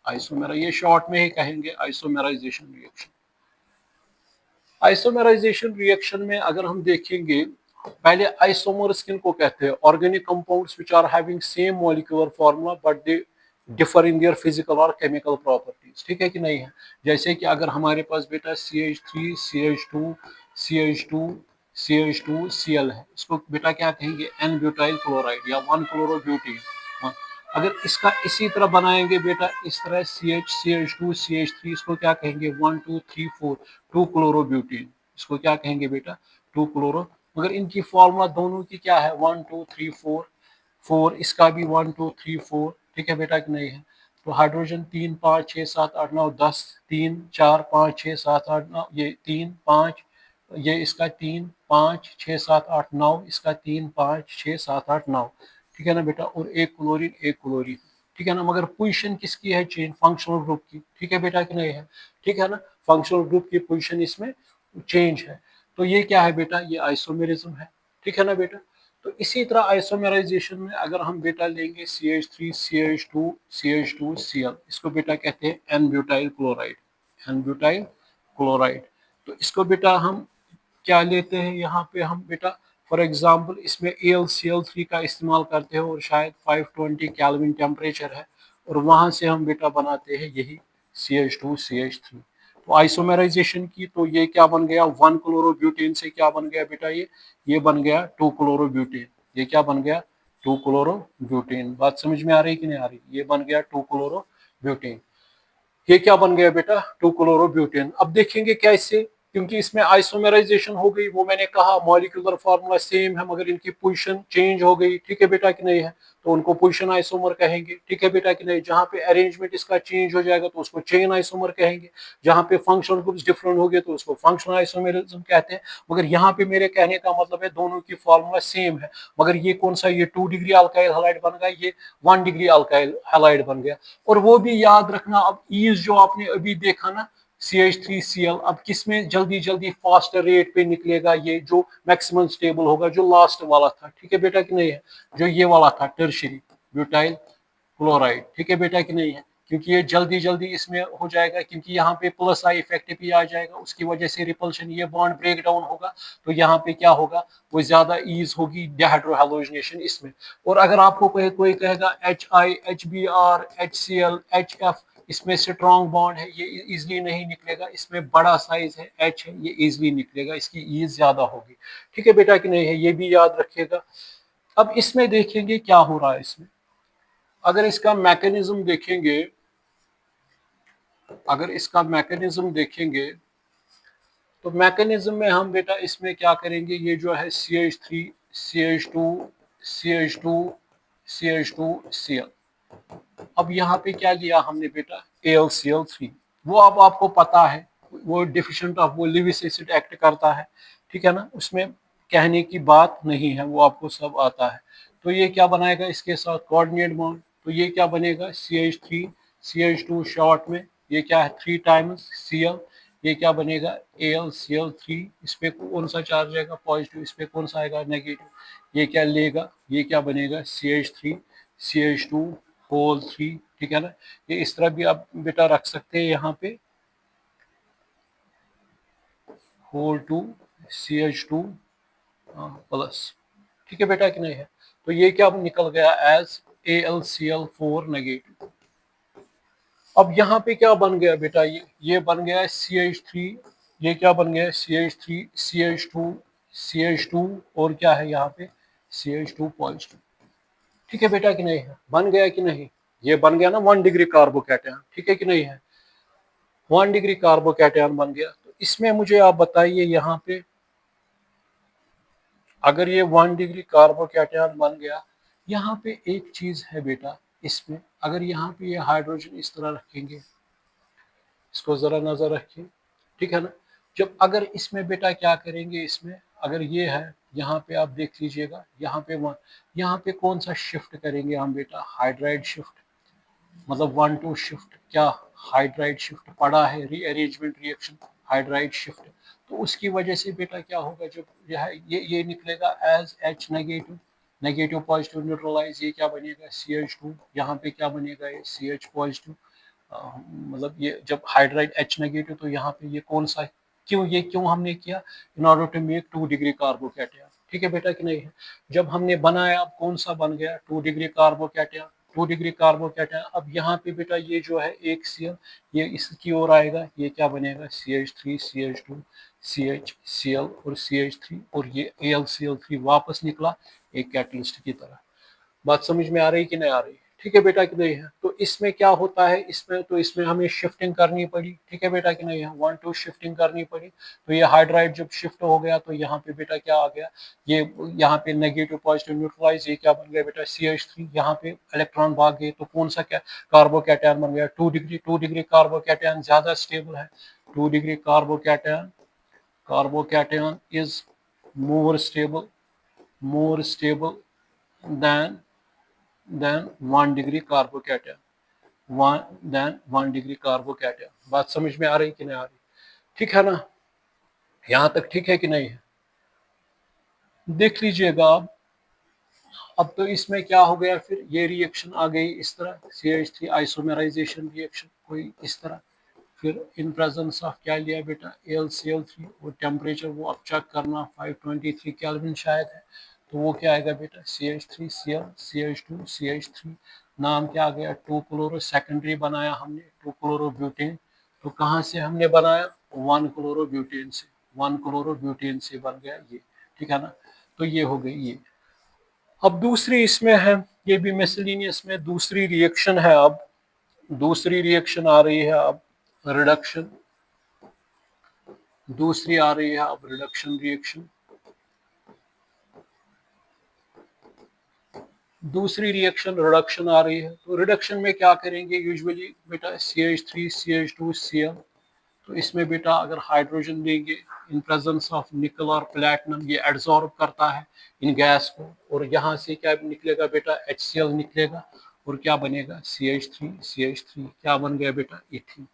[SPEAKER 1] आइसोमेरा, ये शॉर्ट में ही कहेंगे आइसोमेराइजेशन रिएक्शन। आइसोमेराइजेशन रिएक्शन में अगर हम देखेंगे, पहले आइसोमर्स किनको कहते हैं? Organic compounds which are having same molecular formula but they differ in their physical or chemical properties, ठीक है कि नहीं है? जैसे कि अगर हमारे पास बेटा CH3 CH2 CH2 CH2 Cl है, इसको बेटा क्या कहेंगे? एन ब्यूटाइल क्लोराइड या 1 क्लोरोब्यूटेन। अगर इसका इसी तरह बनाएंगे बेटा, इस तरह CH2 CH3, इसको क्या कहेंगे? 1 2 3 4 2 क्लोरोब्यूटेन। इसको क्या कहेंगे बेटा? 2 क्लोरो। मगर इनकी फॉर्मूला दोनों की क्या है? 1 2 3 4 4, इसका भी 1 2 3 4, ठीक है बेटा कि नहीं है? तो हाइड्रोजन 3 5 6 7 8 9 10, 3 4 5 6 7 8 9, ये 3 5, ये इसका 3 5 6 7 8 9, इसका 3 5 6 7 8 9, ठीक है ना बेटा? और एक क्लोरीन, एक क्लोरीन, ठीक है ना? मगर पोजीशन किसकी है चेंज? फंक्शनल ग्रुप की, ठीक है बेटा कि नहीं है? ठीक है ना? फंक्शनल ग्रुप की पोजीशन इसमें चेंज है। तो ये क्या है बेटा? ये आइसोमेरिज्म है, ठीक है ना बेटा? तो इसी तरह आइसोमेराइजेशन में अगर हम बेटा लेंगे CH3 CH2 CH2 Cl, इसको बेटा कहते हैं n butyl chloride, n butyl chloride. तो इसको बेटा हम क्या लेते हैं यहाँ पे हम बेटा? फॉर एग्जांपल इसमें AlCl3 का इस्तेमाल करते हैं, और शायद 520 केल्विन टेम्परेचर है, और वहां से हम बेटा बनाते हैं यही CH2 CH3। तो आइसोमेराइजेशन की, तो ये क्या बन गया? 1 क्लोरोब्यूटेन से क्या बन गया बेटा? ये बन गया 2 क्लोरोब्यूटेन। ये क्या बन गया? 2 क्लोरोब्यूटेन। बात समझ में आ रही कि नहीं आ रही? ये बन गया 2 क्लोरोब्यूटेन। ये क्या बन गया बेटा? 2 क्लोरोब्यूटेन। अब देखेंगे कैसे, क्योंकि इसमें आइसोमेराइजेशन हो गई, वो मैंने कहा मॉलिक्यूलर फार्मूला सेम है, मगर इनकी पोजीशन चेंज हो गई, ठीक है बेटा कि नहीं है? तो उनको पोजीशन आइसोमर कहेंगे, ठीक है बेटा कि नहीं? जहां पे अरेंजमेंट इसका चेंज हो जाएगा तो उसको चेन आइसोमर कहेंगे, जहां पे फंक्शनल ग्रुप्स डिफरेंट हो गए तो उसको फंक्शनल आइसोमेरिज्म कहते हैं। मगर यहाँ पे मेरे कहने का मतलब है दोनों की फार्मूला सेम है, मगर ये कौन सा? ये 2 डिग्री अल्काइल हैलाइड बन गया, ये 1 डिग्री अल्काइल हैलाइड बन गया। और वो भी याद रखना, अब ईज जो आपने अभी देखा ना, CH3Cl, अब किसमें जल्दी जल्दी फास्टर रेट पे निकलेगा? ये जो मैक्सिमम स्टेबल होगा, जो लास्ट वाला था, ठीक है बेटा कि नहीं है? जो ये वाला था टर्शियरी ब्यूटाइल क्लोराइड, ठीक है बेटा कि नहीं है? क्योंकि ये जल्दी जल्दी इसमें हो जाएगा, क्योंकि यहाँ पे प्लस आई इफेक्ट भी आ जाएगा, उसकी वजह से रिपल्शन, ये बॉन्ड ब्रेक डाउन होगा, तो यहाँ पे क्या होगा? वो ज्यादा ईज होगी डिहाइड्रोहैलोजिनेशन इसमें। और अगर आपको कोई कहेगा HI HBr HCl HF, इसमें स्ट्रॉन्ग बॉन्ड है, ये इजिली नहीं निकलेगा, इसमें बड़ा साइज है, H है, ये इजिली निकलेगा, इसकी ईज ज्यादा होगी, ठीक है बेटा कि नहीं है? ये भी याद रखिएगा। अब इसमें देखेंगे क्या हो रहा है इसमें। अगर इसका मैकेनिज्म देखेंगे, अगर इसका मैकेनिज्म देखेंगे, तो मैकेनिज्म में हम बेटा इसमें क्या करेंगे? ये जो है CH3 CH2 CH2 CH2 Cl, अब यहाँ पे क्या लिया हमने बेटा? AlCl3। वो अब आपको पता है, वो डिफिशिएंट ऑफ, वो लिविस एसिड एक्ट करता है, ठीक है ना? उसमें कहने की बात नहीं है, वो आपको सब आता है। तो ये क्या बनाएगा इसके साथ? Coordinate bond. तो ये क्या बनेगा? CH3 CH2 शॉर्ट में, ये क्या है? 3 टाइम्स Cl, ये क्या बनेगा AlCl3, इस पे कौन सा चार्ज आएगा पॉजिटिव, इस पे कौन सा आएगा नेगेटिव, ये क्या लेगा, ये क्या बनेगा CH3 CH2 होल 3, ठीक है ना। ये इस तरह भी आप बेटा रख सकते हैं यहाँ पे होल 2 CH2 प्लस, ठीक है बेटा कि नहीं है। तो ये क्या निकल गया एज AlCl4 नेगेटिव। अब यहाँ पे क्या बन गया बेटा, ये बन गया CH3, ये क्या बन गया CH3 CH2 CH2 और क्या है यहाँ पे CH2 पॉजिटिव, ठीक है बेटा कि नहीं है, बन गया कि नहीं। ये बन गया ना 1 डिग्री कार्बोकैटायन, ठीक है कि नहीं है, 1 डिग्री कार्बोकैटायन बन गया। तो इसमें मुझे आप बताइए यहाँ पे अगर ये 1 डिग्री कार्बोकैटायन बन गया, यहाँ पे एक चीज है बेटा इसमें, अगर यहाँ पे ये हाइड्रोजन इस तरह रखेंगे, इसको जरा नजर रखिए, ठीक है ना। जब अगर इसमें बेटा क्या करेंगे, इसमें अगर ये है, यहाँ पे आप देख लीजिएगा, यहाँ पे कौन सा शिफ्ट करेंगे हम बेटा, हाइड्राइड शिफ्ट, मतलब 1 2 शिफ्ट, क्या हाइड्राइड शिफ्ट पढ़ा है, रीअरेंजमेंट रिएक्शन हाइड्राइड शिफ्ट। तो उसकी वजह से बेटा क्या होगा, जब ये निकलेगा as H negative, negative positive neutralise, ये क्या बनेगा CH2, यहाँ पे क्या बनेगा ये CH पॉजिटिव, मतलब ये जब हाइड्राइड H नेगेटिव, तो यहाँ पे ये कौन सा, क्यों हमने किया, in order to make 2 degree carbocation, ठीक है बेटा कि नहीं है। जब हमने बनाया, अब कौन सा बन गया 2 डिग्री कार्बोकैटायन, 2 डिग्री कार्बोकैटायन। अब यहाँ पे बेटा ये जो है एक Cl, ये इसकी ओर आएगा, ये क्या बनेगा CH3 CH2 CHCl और CH3, और ये AlCl3 वापस निकला एक कैटलिस्ट की तरह। बात समझ में आ रही कि नहीं आ रही, ठीक है बेटा कि नहीं है। तो इसमें क्या होता है, इसमें हमें शिफ्टिंग करनी पड़ी, ठीक है बेटा कि नहीं है, 1 2 शिफ्टिंग करनी पड़ी। तो ये हाइड्राइड जब शिफ्ट हो गया, तो यहाँ पे बेटा क्या आ गया, ये यहाँ पे नेगेटिव पॉजिटिव न्यूट्रलाइज, ये क्या बन गया बेटा CH3, यहाँ पे इलेक्ट्रॉन भाग गए, तो कौन सा क्या कार्बोकैटायन बन गया 2 डिग्री कार्बोकैटायन ज्यादा स्टेबल है, 2 degree carbocation is more stable then 1 degree carbocation, 1 degree carbocation. बात समझ में आ रही कि नहीं आ रही, ठीक है ना, यहां तक ठीक है कि नहीं है। देख लीजिएगा आप, अब तो इसमें क्या हो गया, फिर ये रिएक्शन आ गई इस तरह, CH3 आइसोमेराइजेशन रिएक्शन कोई इस तरह, फिर इन प्रेजेंस ऑफ क्या लिया बेटा AlCl3, और टेम्परेचर वो अब चेक करना 523 केल्विन शायद है। तो वो क्या आएगा बेटा CH3Cl CH2 CH3, नाम क्या आ गया 2 क्लोरो, सेकेंडरी बनाया हमने 2 क्लोरो ब्यूटेन। तो कहाँ से हमने बनाया 1 क्लोरो ब्यूटेन से, 1 क्लोरो ब्यूटेन से बन गया ये, ठीक है ना। तो ये हो गई ये। अब दूसरी इसमें है, ये भी मिसलिनियस में दूसरी रिएक्शन है। अब दूसरी रिएक्शन आ रही है, अब रिडक्शन, दूसरी आ रही है अब रिडक्शन रिएक्शन। दूसरी रिएक्शन रिडक्शन आ रही है। तो रिडक्शन में क्या करेंगे, यूजुअली बेटा CH3 CH2 Cl, तो इसमें बेटा अगर हाइड्रोजन देंगे इन प्रेजेंस ऑफ निकल और प्लैटिनम, ये एब्जॉर्ब करता है इन गैस को, और यहाँ से क्या निकलेगा बेटा HCl निकलेगा, और क्या बनेगा CH3 क्या बन गया बेटा इथीन।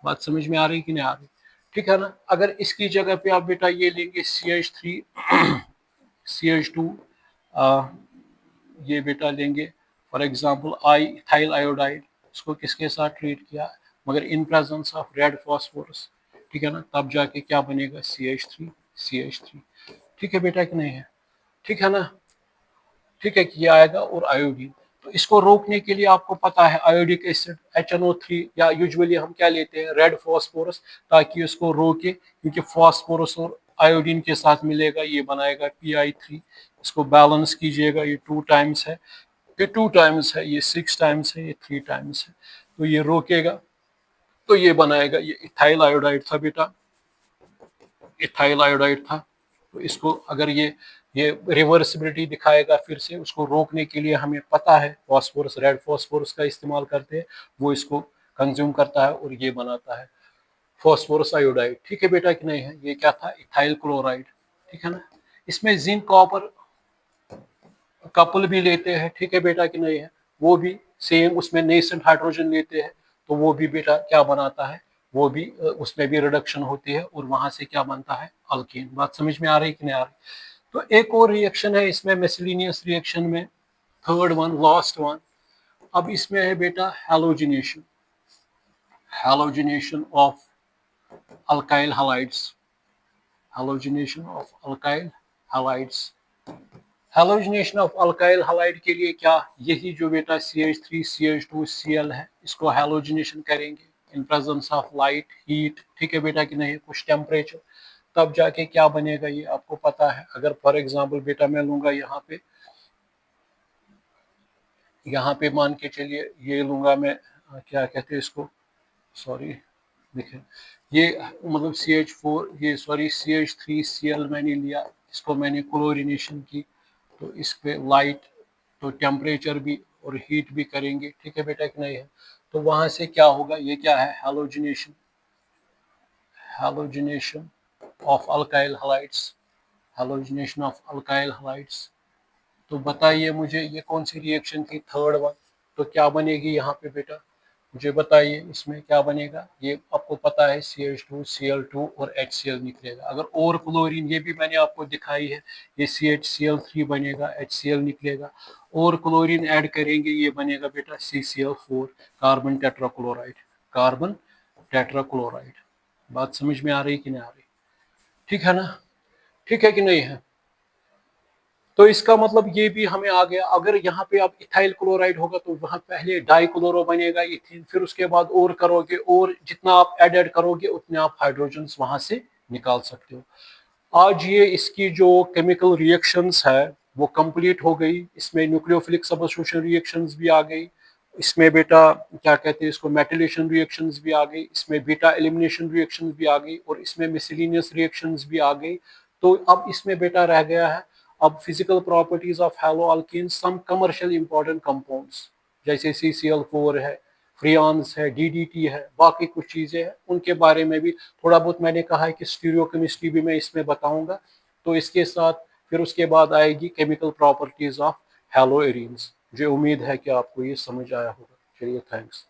[SPEAKER 1] बात समझ में आ रही कि नहीं आ रही, ठीक है ना। अगर इसकी जगह पे आप बेटा ये लेंगे CH3 CH2, ये बेटा लेंगे फॉर एग्जांपल इथाइल आयोडाइड, इसको किसके साथ ट्रीट किया, मगर in presence of red phosphorus, ठीक है ना, तब जाके क्या बनेगा CH3, ठीक है बेटा कि नहीं है, ठीक है ना, ठीक है कि ये आएगा, और आयोडीन। तो इसको रोकने के लिए आपको पता है आयोडिक एसिड HNO3, या यूजुअली हम क्या लेते हैं रेड फास्फोरस, ताकि इसको रोके, क्योंकि फास्फोरस और आयोडीन के साथ मिलेगा ये बनाएगा PI3। इसको बैलेंस कीजिएगा, ये 2 टाइम्स है, ये 2 टाइम्स है, ये 6 टाइम्स है, ये 3 टाइम्स है, तो ये रोकेगा, तो ये बनाएगा, ये इथाइल आयोडाइड था बेटा, इथाइल आयोडाइड था। तो इसको अगर ये रिवर्सिबिलिटी दिखाएगा, फिर से उसको रोकने के लिए हमें पता है फास्फोरस, रेड फास्फोरस का इस्तेमाल करते हैं, वो इसको कंज्यूम करता है और ये बनाता है फास्फोरस आयोडाइड, ठीक है बेटा कि नहीं है। ये क्या था इथाइल क्लोराइड, ठीक है ना। इसमें जिंक कॉपर कपल भी लेते हैं, ठीक है बेटा कि नहीं है, वो भी सेम उसमें नेसेंट हाइड्रोजन लेते हैं, तो वो भी बेटा क्या बनाता है वो भी उसमें भी रिडक्शन होती है और वहां से क्या बनता है, अल्कीन। बात समझ में आ रही कि नहीं आ रही? तो एक और रिएक्शन है इसमें मिसलिनियस रिएक्शन में, थर्ड वन, लास्ट वन। अब इसमें है बेटा halogenation, halogenation of alkyl halides, halogenation of alkyl halides. Halogenation of alkyl halide के लिए क्या, यही जो बेटा CH3 CH2 Cl है, इसको हैलोजिनेशन करेंगे in presence of light, heat, ठीक है बेटा कि नहीं, कुछ टेम्परेचर, तब जाके क्या बनेगा ये आपको पता है। अगर फॉर एग्जांपल बेटा मैं लूंगा यहाँ पे मान के चलिए, ये लूंगा मैं, क्या कहते हैं इसको, सॉरी, देखिए ये मतलब CH4, ये सॉरी CH3Cl मैंने लिया, इसको मैंने क्लोरीनेशन की, तो इस पे लाइट, तो टेम्परेचर भी और हीट भी करेंगे, ठीक है बेटा कि नहीं है। तो वहां से क्या होगा, ये क्या है, halogenation, halogenation of alkyl halides, halogenation of alkyl halides. तो बताइए मुझे ये कौन सी रिएक्शन थी, थर्ड वन। तो क्या बनेगी यहाँ पे बेटा, मुझे बताइए इसमें क्या बनेगा। ये आपको पता है CH2 Cl2 और HCl निकलेगा। अगर और क्लोरीन, ये भी मैंने आपको दिखाई है, ये CHCl3 बनेगा, HCl निकलेगा, और क्लोरीन ऐड करेंगे, ये बनेगा बेटा CCl4, carbon tetrachloride, carbon tetrachloride. बात समझ में आ रही कि नहीं आ रही? ठीक है ना, ठीक है कि नहीं है? तो इसका मतलब ये भी हमें आ गया, अगर यहाँ पे अब इथाइल क्लोराइड होगा तो वहां पहले डाइक्लोरो बनेगा इथीन, फिर उसके बाद और करोगे, और जितना आप ऐड करोगे उतने आप हाइड्रोजन वहां से निकाल सकते हो। आज ये इसकी जो केमिकल रिएक्शंस है वो कंप्लीट हो गई। इसमें न्यूक्लियोफिलिक सबस्टिट्यूशन रिएक्शंस भी आ गई, इसमें बेटा क्या कहते हैं इसको, मेटिलेशन रिएक्शंस भी आ गई, इसमें बीटा एलिमिनेशन रिएक्शंस भी आ गई, और इसमें मिसलिनियस रिएक्शंस भी आ गई। तो अब इसमें बेटा रह गया है अब physical properties of halo alkenes, some commercial important compounds, जैसे CCl4 है, फ्रियान्स है, DDT है, बाकी कुछ चीज़ें हैं उनके बारे में भी थोड़ा बहुत मैंने कहा है कि स्टीरियोकेमिस्ट्री भी मैं इसमें बताऊंगा। तो इसके साथ फिर उसके बाद आएगी chemical properties of hello arenes. मुझे उम्मीद है कि आपको ये समझ आया होगा। चलिए, थैंक्स।